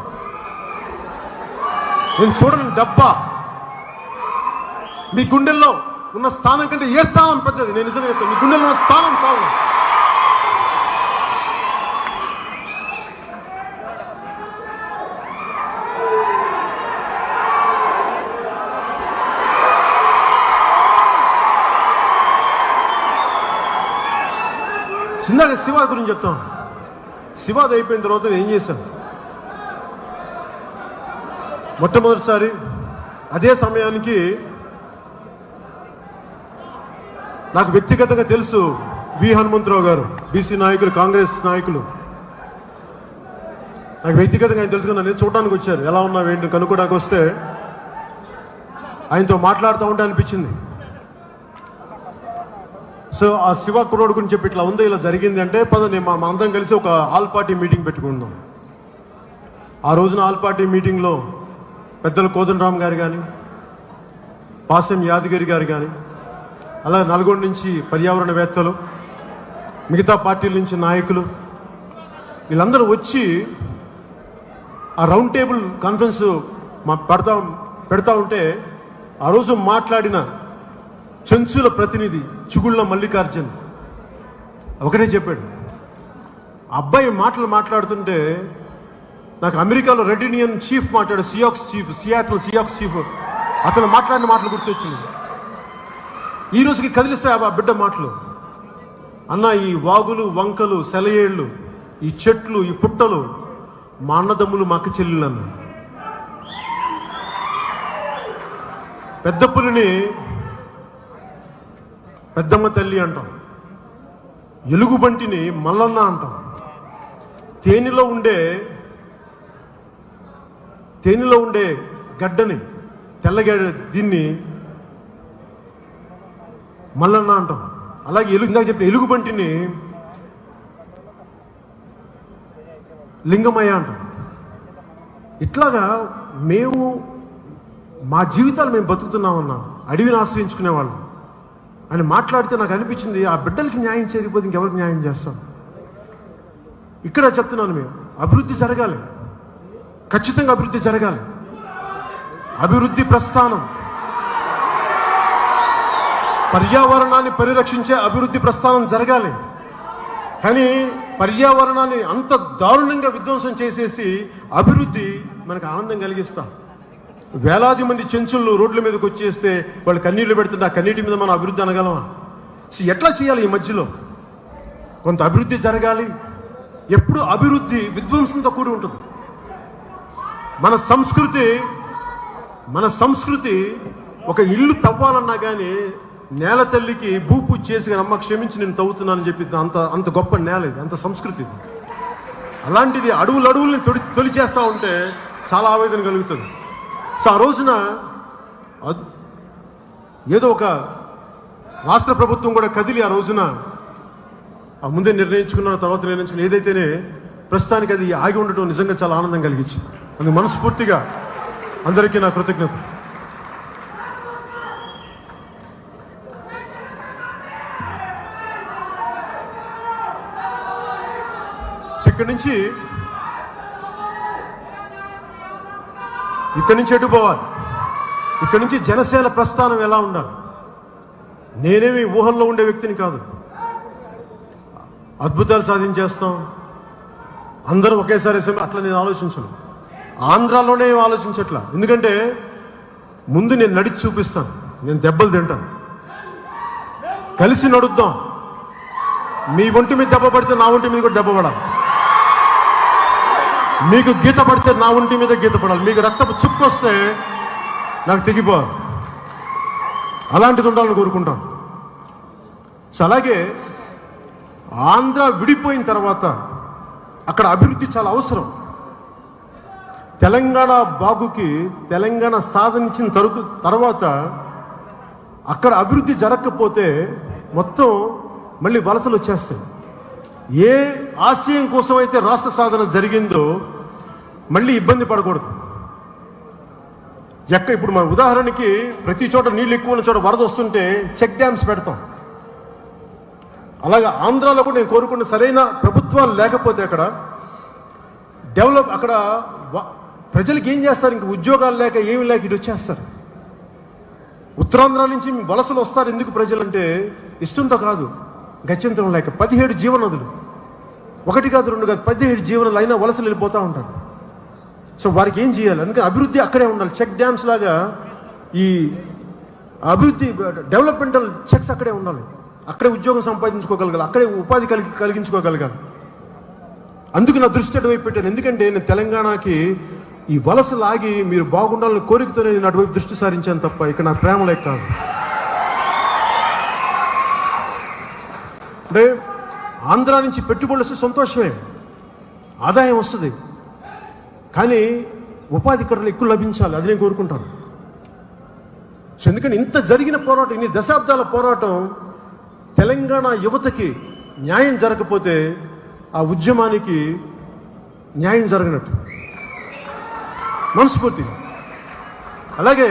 నేను చూడని డబ్బా. మీ గుండెల్లో ఉన్న స్థానం కంటే ఏ స్థానం పెద్దది? నేను నిజంగా చెప్తాను, మీ గుండెల్లో ఉన్న స్థానం చాలు. చిన్నగా శివ గురించి చెప్తాను. శివాది అయిపోయిన తర్వాత నేను ఏం చేశాను? మొట్టమొదటిసారి అదే సమయానికి నాకు వ్యక్తిగతంగా తెలుసు వి హనుమంతరావు గారు, బీసీ నాయకులు, కాంగ్రెస్ నాయకులు. నాకు వ్యక్తిగతంగా ఆయన తెలుసుకుని నన్ను చూడడానికి వచ్చారు. ఎలా ఉన్నావు ఏంటి కనుక్కోడానికి వస్తే ఆయనతో మాట్లాడుతూ ఉంటే అనిపించింది. సో ఆ శివ కుర్రోడు గురించి చెప్పి ఇట్లా ఉంది, ఇలా జరిగింది అంటే పదండి మా అందరం కలిసి ఒక ఆల్ పార్టీ మీటింగ్ పెట్టుకుందాం. ఆ రోజున ఆల్ పార్టీ మీటింగ్లో పెద్దలు కోదండరామ్ గారు కానీ, పాసం యాదగిరి గారు కానీ, అలాగే నల్గొండ నుంచి పర్యావరణవేత్తలు, మిగతా పార్టీల నుంచి నాయకులు, వీళ్ళందరూ వచ్చి ఆ రౌండ్ టేబుల్ కాన్ఫరెన్స్ పెడతా ఉంటే ఆ రోజు మాట్లాడిన చెంచుల ప్రతినిధి చిగుళ్ళ మల్లికార్జున్ ఒకటే చెప్పాడు. అబ్బాయి మాట్లాడుతుంటే నాకు అమెరికాలో రెడ్ యూనియన్ చీఫ్ మాట్లాడు, సియాటిల్ సియాక్స్ చీఫ్, అతను మాట్లాడిన మాటలు గుర్తొచ్చింది. ఈ రోజుకి కదిలిస్తాయి ఆ బిడ్డ మాటలు. అన్న, ఈ వాగులు, వంకలు, సెలయేళ్ళు, ఈ చెట్లు, ఈ పుట్టలు మా అన్నదమ్ములు, మా అక్క చెల్లెలు అన్న. పెద్ద పులిని పెద్దమ్మ తల్లి అంటాం, ఎలుగుబంటిని మల్లన్న అంటాం, తేనెలో ఉండే గడ్డని, తెల్లగడ్డ, దీన్ని మల్లన్న అంటాం. అలాగే ఇందాక చెప్పిన ఎలుగుబంటిని లింగమయ్య అంటాం. ఇట్లాగా మేము మా జీవితాలు మేము బతుకుతున్నామన్నా, అడవిని ఆశ్రయించుకునేవాళ్ళం అని మాట్లాడితే నాకు అనిపించింది, ఆ బిడ్డలకి న్యాయం చేయకపోతే ఇంకెవరికి న్యాయం చేస్తాం? ఇక్కడ చెప్తున్నాను, మేము అభివృద్ధి జరగాలి, ఖచ్చితంగా అభివృద్ధి జరగాలి. అభివృద్ధి ప్రస్థానం, పర్యావరణాన్ని పరిరక్షించే అభివృద్ధి ప్రస్థానం జరగాలి. కానీ పర్యావరణాన్ని అంత దారుణంగా విధ్వంసం చేసేసి అభివృద్ధి మనకు ఆనందం కలిగిస్తాం. వేలాది మంది చెంచులు రోడ్ల మీదకి వచ్చేస్తే వాళ్ళు కన్నీళ్లు పెడుతుంటే ఆ కన్నీటి మీద మనం అభివృద్ధి అనగలమా? ఎట్లా చేయాలి? ఈ మధ్యలో కొంత అభివృద్ధి జరగాలి. ఎప్పుడు అభివృద్ధి విధ్వంసంతో కూడి ఉంటుంది. మన సంస్కృతి ఒక ఇల్లు తవ్వాలన్నా కానీ నేల తల్లికి భూపూజ చేసి అమ్మ క్షమించి నేను తవ్వుతున్నానని చెప్పి అంత గొప్ప నేల ఇది, అంత సంస్కృతి. అలాంటిది అడుగుల్ని తొలి చేస్తూ ఉంటే చాలా ఆవేదన కలుగుతుంది. సో ఆ రోజున ఏదో ఒక రాష్ట్ర ప్రభుత్వం కూడా కదిలి ఆ రోజున ముందే నిర్ణయించుకున్న తర్వాత నిర్ణయించుకున్న ఏదైతేనే ప్రస్తుతానికి అది ఆగి ఉండటం నిజంగా చాలా ఆనందం కలిగించింది. అందుకు మనస్ఫూర్తిగా అందరికీ నా కృతజ్ఞత. ఇక్కడి నుంచి ఎటు పోవాలి? ఇక్కడి నుంచి జనసేన ప్రస్థానం ఎలా ఉండాలి? నేనేమి ఊహల్లో ఉండే వ్యక్తిని కాదు. అద్భుతాలు సాధించేస్తాం, అందరూ ఒకేసారి అట్లా నేను ఆలోచించను. ఆంధ్రాలోనే ఏం ఆలోచించట్లా. ఎందుకంటే ముందు నేను నడిచి చూపిస్తాను, నేను దెబ్బలు తింటాను, కలిసి నడుద్దాం. మీ ఒంటి మీద దెబ్బ పడితే నా ఒంటి మీద కూడా దెబ్బ పడాలి, మీకు గీత పడితే నా ఒంటి మీద గీత పడాలి, మీకు రక్తపు చుక్కు వస్తే నాకు తెగిపోవాలి. అలాంటిది ఉండాలని కోరుకుంటాను. సో అలాగే ఆంధ్ర విడిపోయిన తర్వాత అక్కడ అభివృద్ధి చాలా అవసరం. తెలంగాణ బాగుకి తెలంగాణ సాధించిన తర్వాత అక్కడ అభివృద్ధి జరగకపోతే మొత్తం మళ్ళీ వలసలు వచ్చేస్తాయి. ఏ ఆశయం కోసం అయితే రాష్ట్ర సాధన జరిగిందో మళ్ళీ ఇబ్బంది పడకూడదు. ఇప్పుడు మన ఉదాహరణకి ప్రతి చోట నీళ్ళు ఎక్కువ ఉన్న చోట వరద వస్తుంటే చెక్ డ్యామ్స్ పెడతాం. అలాగే ఆంధ్రాలో కూడా నేను కోరుకున్న సరైన ప్రభుత్వాలు లేకపోతే అక్కడ అక్కడ ప్రజలకు ఏం చేస్తారు, ఇంక ఉద్యోగాలు లేక ఏమి లేక ఇటు వచ్చేస్తారు. ఉత్తరాంధ్ర నుంచి వలసలు వస్తారు. ఎందుకు ప్రజలంటే ఇష్టంతో కాదు, గత్యంతరం లేక. 17 జీవనదులు, 1 కాదు 2 కాదు 17 జీవనదులు అయినా వలసలు వెళ్ళిపోతూ ఉంటారు. సో వారికి ఏం చేయాలి? అందుకని అభివృద్ధి అక్కడే ఉండాలి. చెక్ డ్యామ్స్ లాగా ఈ అభివృద్ధి డెవలప్మెంటల్ చెక్స్ అక్కడే ఉండాలి. అక్కడే ఉద్యోగం సంపాదించుకోగలగాలి, అక్కడే ఉపాధి కలిగించుకోగలగాలి. అందుకు నా దృష్టి అటువైపు పెట్టాను. ఎందుకంటే నేను తెలంగాణకి ఈ వలస లాగి మీరు బాగుండాలని కోరికతోనే నేను అటువైపు దృష్టి సారించాను తప్ప ఇక్కడ నా ప్రేమ లేక కాదు. అంటే ఆంధ్ర నుంచి పెట్టుబడులు వస్తే సంతోషమే, ఆదాయం వస్తుంది, కానీ ఉపాధి ఇక్కడ ఎక్కువ లభించాలి, అది నేను కోరుకుంటాను. సో ఎందుకంటే ఇంత జరిగిన పోరాటం, ఇన్ని దశాబ్దాల పోరాటం, తెలంగాణ యువతకి న్యాయం జరగకపోతే ఆ ఉద్యమానికి న్యాయం జరగనట్టు మనస్ఫూర్తిగా. అలాగే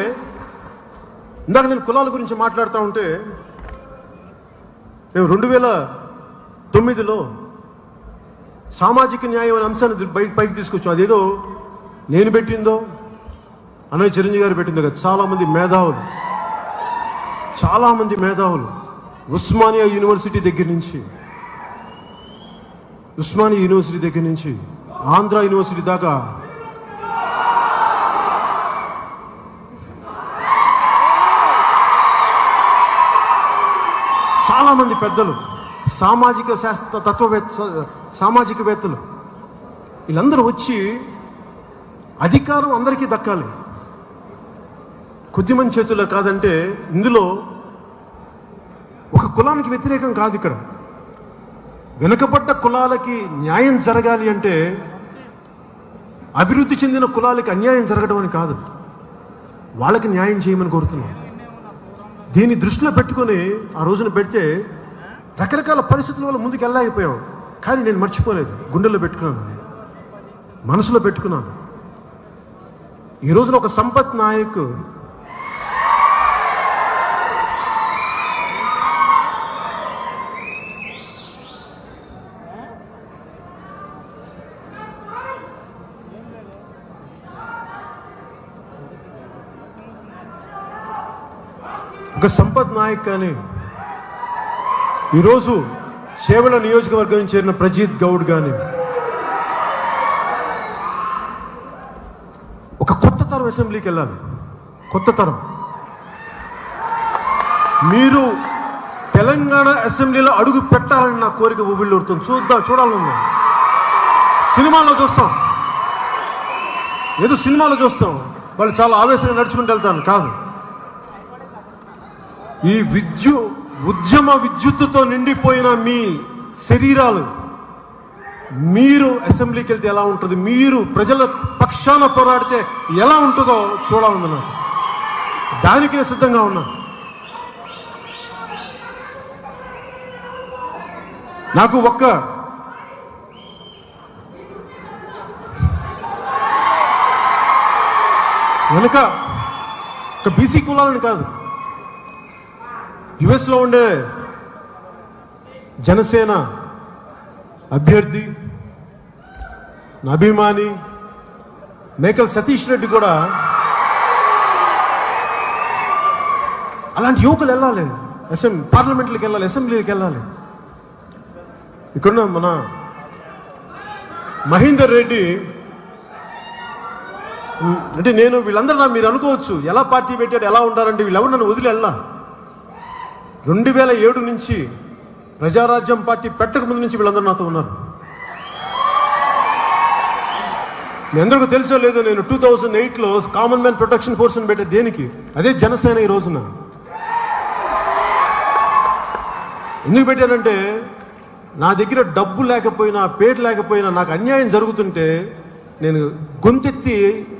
ఇందాక నేను కులాల గురించి మాట్లాడుతూ ఉంటే, మేము 2009లో సామాజిక న్యాయం అనే అంశాన్ని పైకి తీసుకొచ్చాం. అదేదో నేను పెట్టిందో అన్నయ్య చిరంజీవి గారు పెట్టిందో కదా. చాలామంది మేధావులు ఉస్మానియా యూనివర్సిటీ దగ్గర నుంచి ఆంధ్ర యూనివర్సిటీ దాకా చాలామంది పెద్దలు, సామాజిక సామాజికవేత్తలు, వీళ్ళందరూ వచ్చి అధికారం అందరికీ దక్కాలి, కొద్దిమంది చేతుల్లో కాదంటే, ఇందులో ఒక కులానికి వ్యతిరేకం కాదు. ఇక్కడ వెనుకబడ్డ కులాలకి న్యాయం జరగాలి అంటే అభివృద్ధి చెందిన కులాలకి అన్యాయం జరగడం అని కాదు, వాళ్ళకి న్యాయం చేయమని కోరుతున్నాం. దీన్ని దృష్టిలో పెట్టుకొని ఆ రోజున పెడితే రకరకాల పరిస్థితుల వల్ల ముందుకు వెళ్ళలేకపోయాం. కానీ నేను మర్చిపోలేదు, గుండెల్లో పెట్టుకున్నాను, మనసులో పెట్టుకున్నాను. ఈ రోజున ఒక సంపత్ నాయక్ కానీ ఈరోజు చేవెళ్ళ నియోజకవర్గం నుంచి చేరిన ప్రజీత్ గౌడ్ కానీ ఒక కొత్త తరం అసెంబ్లీకి వెళ్ళాలి. కొత్త తరం. మీరు తెలంగాణ అసెంబ్లీలో అడుగు పెట్టాలని నా కోరిక ఊబిళ్ళూరుతుంది. చూడాలని సినిమాలో చూస్తాం, ఏదో సినిమాలో చూస్తాం, వాళ్ళు చాలా ఆవేశంగా నడుచుకుంటూ వెళ్తాను కాదు. ఈ ఉద్యమ విద్యుత్తుతో నిండిపోయిన మీ శరీరాలు, మీరు అసెంబ్లీకి వెళ్తే ఎలా ఉంటుంది, మీరు ప్రజల పక్షాన పోరాడితే ఎలా ఉంటుందో చూడాలని నాకు. దానికి నేను సిద్ధంగా ఉన్నా. నాకు ఒక బీసీ కులాలని కాదు, యుఎస్లో ఉండే జనసేన అభ్యర్థి నా అభిమాని మేకల్ సతీష్ రెడ్డి కూడా అలాంటి యువకులు వెళ్ళాలి, పార్లమెంట్లకు వెళ్ళాలి, అసెంబ్లీకి వెళ్ళాలి. ఇక్కడ మన మహేందర్ రెడ్డి అంటే నేను వీళ్ళందరూ మీరు అనుకోవచ్చు ఎలా పార్టీ పెట్టాడు ఎలా ఉండాలంటే వీళ్ళెవరు నన్ను వదిలి వెళ్ళా 2007 నుంచి ప్రజారాజ్యం పార్టీ పెట్టక ముందు నుంచి వీళ్ళందరూ నాతో ఉన్నారు. మీ అందరికీ తెలుసో లేదో నేను 2008లో కామన్ మ్యాన్ ప్రొటెక్షన్ ఫోర్స్ అని పెట్టే దేనికి అదే జనసేన. ఈ రోజున ఎందుకు పెట్టానంటే నా దగ్గర డబ్బు లేకపోయినా పేరు లేకపోయినా నాకు అన్యాయం జరుగుతుంటే నేను గొంతెత్తి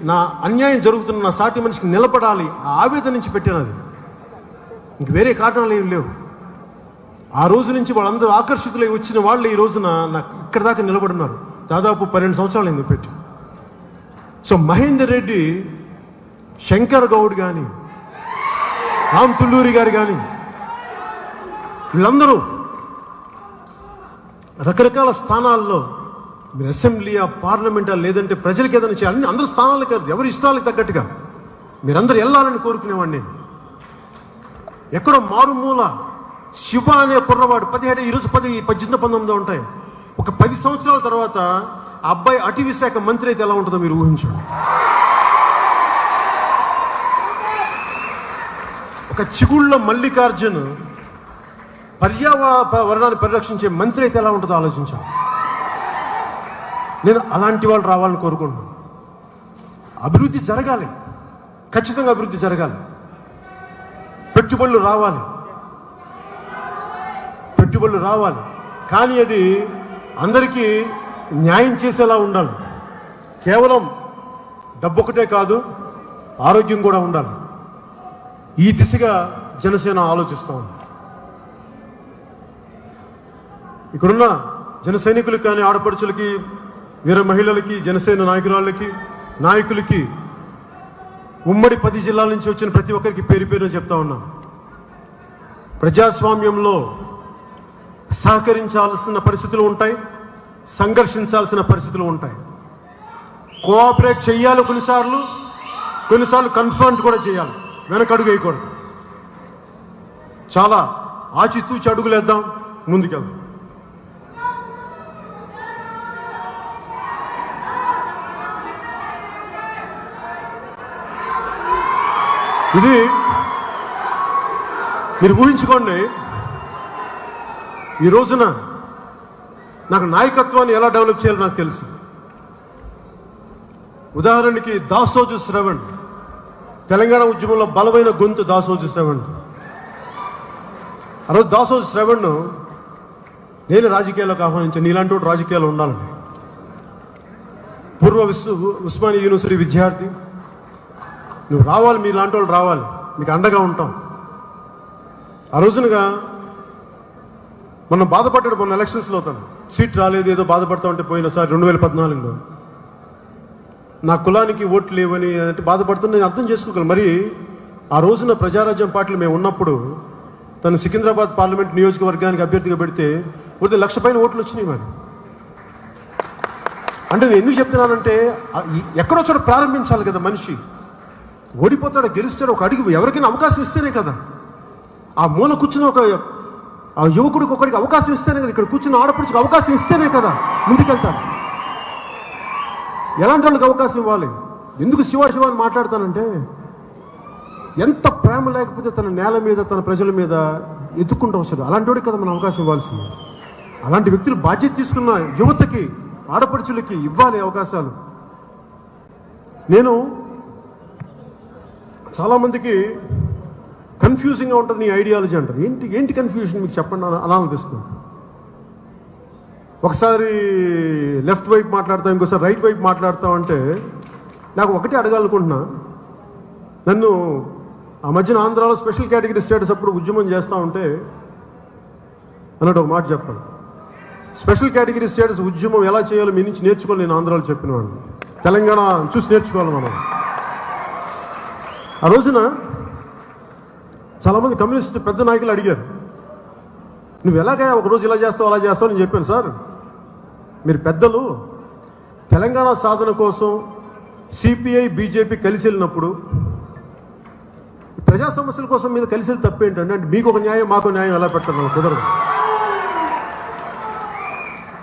నా అన్యాయం జరుగుతున్న నా సాటి మనిషికి నిలబడాలి ఆ ఆవేదన నుంచి పెట్టాను. అది ఇంక వేరే కారణాలు ఏం లేవు. ఆ రోజు నుంచి వాళ్ళందరూ ఆకర్షితులై వచ్చిన వాళ్ళు ఈ రోజున నాకు ఇక్కడ దాకా నిలబడున్నారు. దాదాపు 12 సంవత్సరాలు ఎందుకు పెట్టి. సో మహేందర్ రెడ్డి, శంకర్ గౌడ్ కానీ, రామ్ తుల్లూరి గారు కానీ వీళ్ళందరూ రకరకాల స్థానాల్లో మీరు అసెంబ్లీయా పార్లమెంటా లేదంటే ప్రజలకు ఏదైనా చేయాలని అందరూ స్థానాలు కాదు ఎవరి ఇష్టాలకు తగ్గట్టుగా మీరందరూ వెళ్ళాలని కోరుకునేవాడిని. నేను ఎక్కడో మారుమూల శివ అనే కుర్రవాడు 17 ఈరోజు 18, 19 ఉంటాయి. ఒక 10 సంవత్సరాల తర్వాత ఆ అబ్బాయి అటవీ శాఖ మంత్రి అయితే ఎలా ఉంటుందో మీరు ఊహించండి. ఒక చిగుళ్ళ మల్లికార్జున్ పర్యావరణాన్ని పరిరక్షించే మంత్రి అయితే ఎలా ఉంటుందో ఆలోచించాను. నేను అలాంటి వాళ్ళు రావాలని కోరుకుంటున్నాను. అభివృద్ధి జరగాలి, ఖచ్చితంగా అభివృద్ధి జరగాలి. పెట్టుబడులు రావాలి, కానీ అది అందరికీ న్యాయం చేసేలా ఉండాలి. కేవలం డబ్బు ఒకటే కాదు, ఆరోగ్యం కూడా ఉండాలి. ఈ దిశగా జనసేన ఆలోచిస్తూ ఉంది. ఇక్కడున్న జన సైనికులకి కానీ, ఆడపడుచులకి, వీర మహిళలకి, జనసేన నాయకులకి ఉమ్మడి 10 జిల్లాల నుంచి వచ్చిన ప్రతి ఒక్కరికి పేరు పేరు చెప్తా ఉన్నాం. ప్రజాస్వామ్యంలో సహకరించాల్సిన పరిస్థితులు ఉంటాయి, సంఘర్షించాల్సిన పరిస్థితులు ఉంటాయి. కోఆపరేట్ చేయాలి, కొన్నిసార్లు కన్ఫ్రంట్ కూడా చేయాలి, వెనకడుగు వేయకూడదు. చాలా ఆచితూచి అడుగులేద్దాం, ముందుకెళ్దాం. ఇది మీరు ఊహించుకోండి. ఈ రోజున నాకు నాయకత్వాన్ని ఎలా డెవలప్ చేయాలో నాకు తెలుసు. ఉదాహరణకి దాసోజు శ్రవణ్, తెలంగాణ ఉద్యమంలో బలమైన గొంతు దాసోజు శ్రవణ్. ఆ రోజు దాసోజు శ్రవణ్ నేను రాజకీయాల్లోకి ఆహ్వానించాను. నీలాంటి వాడు రాజకీయాల్లో ఉండాలని. పూర్వ ఉస్మానియా యూనివర్సిటీ విద్యార్థి, నువ్వు రావాలి, మీలాంటి వాళ్ళు రావాలి, మీకు అండగా ఉంటాం. ఆ రోజునగా మనం బాధపడ్డాడు. మొన్న ఎలక్షన్స్లో తను సీట్ రాలేదు, ఏదో బాధపడతా ఉంటే పోయినసారి 2014లో నా కులానికి ఓట్లు లేవని అంటే బాధపడుతున్నా నేను అర్థం చేసుకోగలను. మరి ఆ రోజున ప్రజారాజ్యం పార్టీలు మేము ఉన్నప్పుడు తను సికింద్రాబాద్ పార్లమెంట్ నియోజకవర్గానికి అభ్యర్థిగా పెడితే 1,00,000 పైన ఓట్లు వచ్చినాయి. మరి అంటే నేను ఎందుకు చెప్తున్నానంటే ఎక్కడో చోట ప్రారంభించాలి కదా. మనిషి ఓడిపోతాడు, గెలుస్తాడు, ఒక అడుగు ఎవరికైనా అవకాశం ఇస్తేనే కదా. ఆ మూల కూర్చున్న ఒక యువకుడికి ఒకరికి అవకాశం ఇస్తేనే కదా, ఇక్కడ కూర్చున్న ఆడపడికి అవకాశం ఇస్తేనే కదా ముందుకెళ్తారు. ఎలాంటి వాళ్ళకి అవకాశం ఇవ్వాలి? ఎందుకు శివ అని మాట్లాడతానంటే ఎంత ప్రేమ లేకపోతే తన నేల మీద, తన ప్రజల మీద ఎత్తుకుంటూ వస్తాడు. అలాంటి వాడికి కదా మనం అవకాశం ఇవ్వాల్సింది. అలాంటి వ్యక్తులు బాధ్యత తీసుకున్న యువతకి, ఆడపడుచులకి ఇవ్వాలి అవకాశాలు. నేను చాలామందికి కన్ఫ్యూజింగ్గా ఉంటుంది నీ ఐడియాలజీ అంటారు. ఏంటి కన్ఫ్యూజన్ మీకు చెప్పండి అలా అనిపిస్తుంది. ఒకసారి లెఫ్ట్ వైపు మాట్లాడతాం, ఇంకోసారి రైట్ వైపు మాట్లాడతాం. అంటే నాకు ఒకటే అడగాలనుకుంటున్నా. నన్ను ఆ మధ్యన ఆంధ్రాలో స్పెషల్ కేటగిరీ స్టేటస్ అప్పుడు ఉద్యమం చేస్తూ ఉంటే అన్నట్టు ఒక మాట చెప్పాలి. స్పెషల్ కేటగిరీ స్టేటస్ ఉద్యమం ఎలా చేయాలో మీ నుంచి నేర్చుకోవాలి. నేను ఆంధ్రాలో చెప్పిన వాడిని, తెలంగాణ చూసి నేర్చుకోవాలి మనం. ఆ రోజున చాలామంది కమ్యూనిస్ట్ పెద్ద నాయకులు అడిగారు, నువ్వు ఎలాగా ఒకరోజు ఇలా చేస్తావు అలా చేస్తావు. నేను చెప్పాను, సార్ మీరు పెద్దలు తెలంగాణ సాధన కోసం సిపిఐ బీజేపీ కలిసి వెళ్ళినప్పుడు ప్రజా సమస్యల కోసం మీద కలిసి వెళ్ళి తప్పేంటంటే, అంటే మీకు ఒక న్యాయం మాకు న్యాయం ఎలా పెట్టారు? కుదరదు.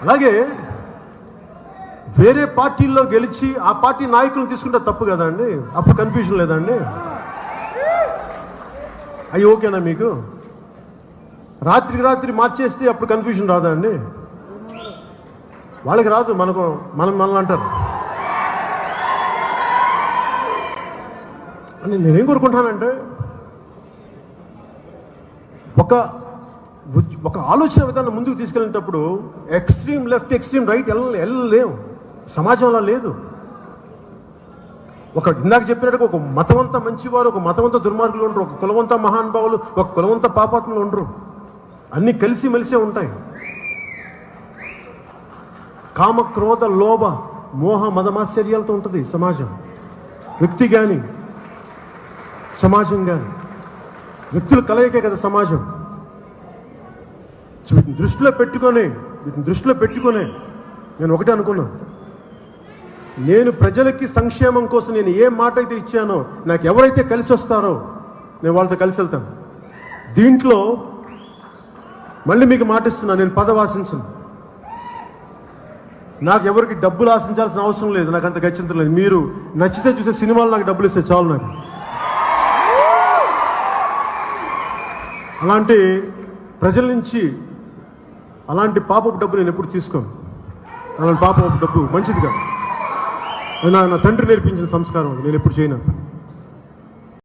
అలాగే వేరే పార్టీల్లో గెలిచి ఆ పార్టీ నాయకులను తీసుకుంటే తప్పు కదా అండి? అప్పుడు కన్ఫ్యూజన్ లేదండి? అవి ఓకేనా మీకు? రాత్రికి రాత్రి మార్చేస్తే అప్పుడు కన్ఫ్యూజన్ రాదా అండి? వాళ్ళకి రాదు, మనల్ని అంటారు. నేనేం కోరుకుంటానంటే ఒక ఆలోచన విధానం ముందుకు తీసుకెళ్ళేటప్పుడు ఎక్స్ట్రీమ్ లెఫ్ట్ ఎక్స్ట్రీమ్ రైట్ వెళ్ళలేము. సమాజం అలా లేదు. ఇందాక చెప్పినట్టుగా ఒక మతవంత మంచివారు, ఒక మతవంత దుర్మార్గులు ఉండరు, ఒక కులవంత మహానుభావులు, ఒక కులవంత పాపాత్ములు ఉండరు. అన్ని కలిసి మెలిసే ఉంటాయి. కామ క్రోధ లోభ మోహ మదమాశ్చర్యాలతో ఉంటుంది సమాజం. వ్యక్తి కానీ సమాజం కానీ, వ్యక్తులు కలయికే కదా సమాజం. వీటిని దృష్టిలో పెట్టుకునే నేను ఒకటే అనుకున్నా, నేను ప్రజలకి సంక్షేమం కోసం నేను ఏ మాట అయితే ఇచ్చానో, నాకు ఎవరైతే కలిసి వస్తారో నేను వాళ్ళతో కలిసి వెళ్తాను. దీంట్లో మళ్ళీ మీకు మాట ఇస్తున్నా, నేను పదవి ఆశించను. నాకు ఎవరికి డబ్బులు ఆశించాల్సిన అవసరం లేదు, నాకు అంత గచ్చింత లేదు. మీరు నచ్చితే చూసే సినిమాలు నాకు డబ్బులు ఇస్తే చాలు. నాకు అలాంటి ప్రజల నుంచి అలాంటి పాపపు డబ్బు నేను ఎప్పుడు తీసుకోను. అలాంటి పాపపు డబ్బు మంచిది కాదు. నా తండ్రి నేర్పించిన సంస్కారం నేను ఎప్పుడు చేయను.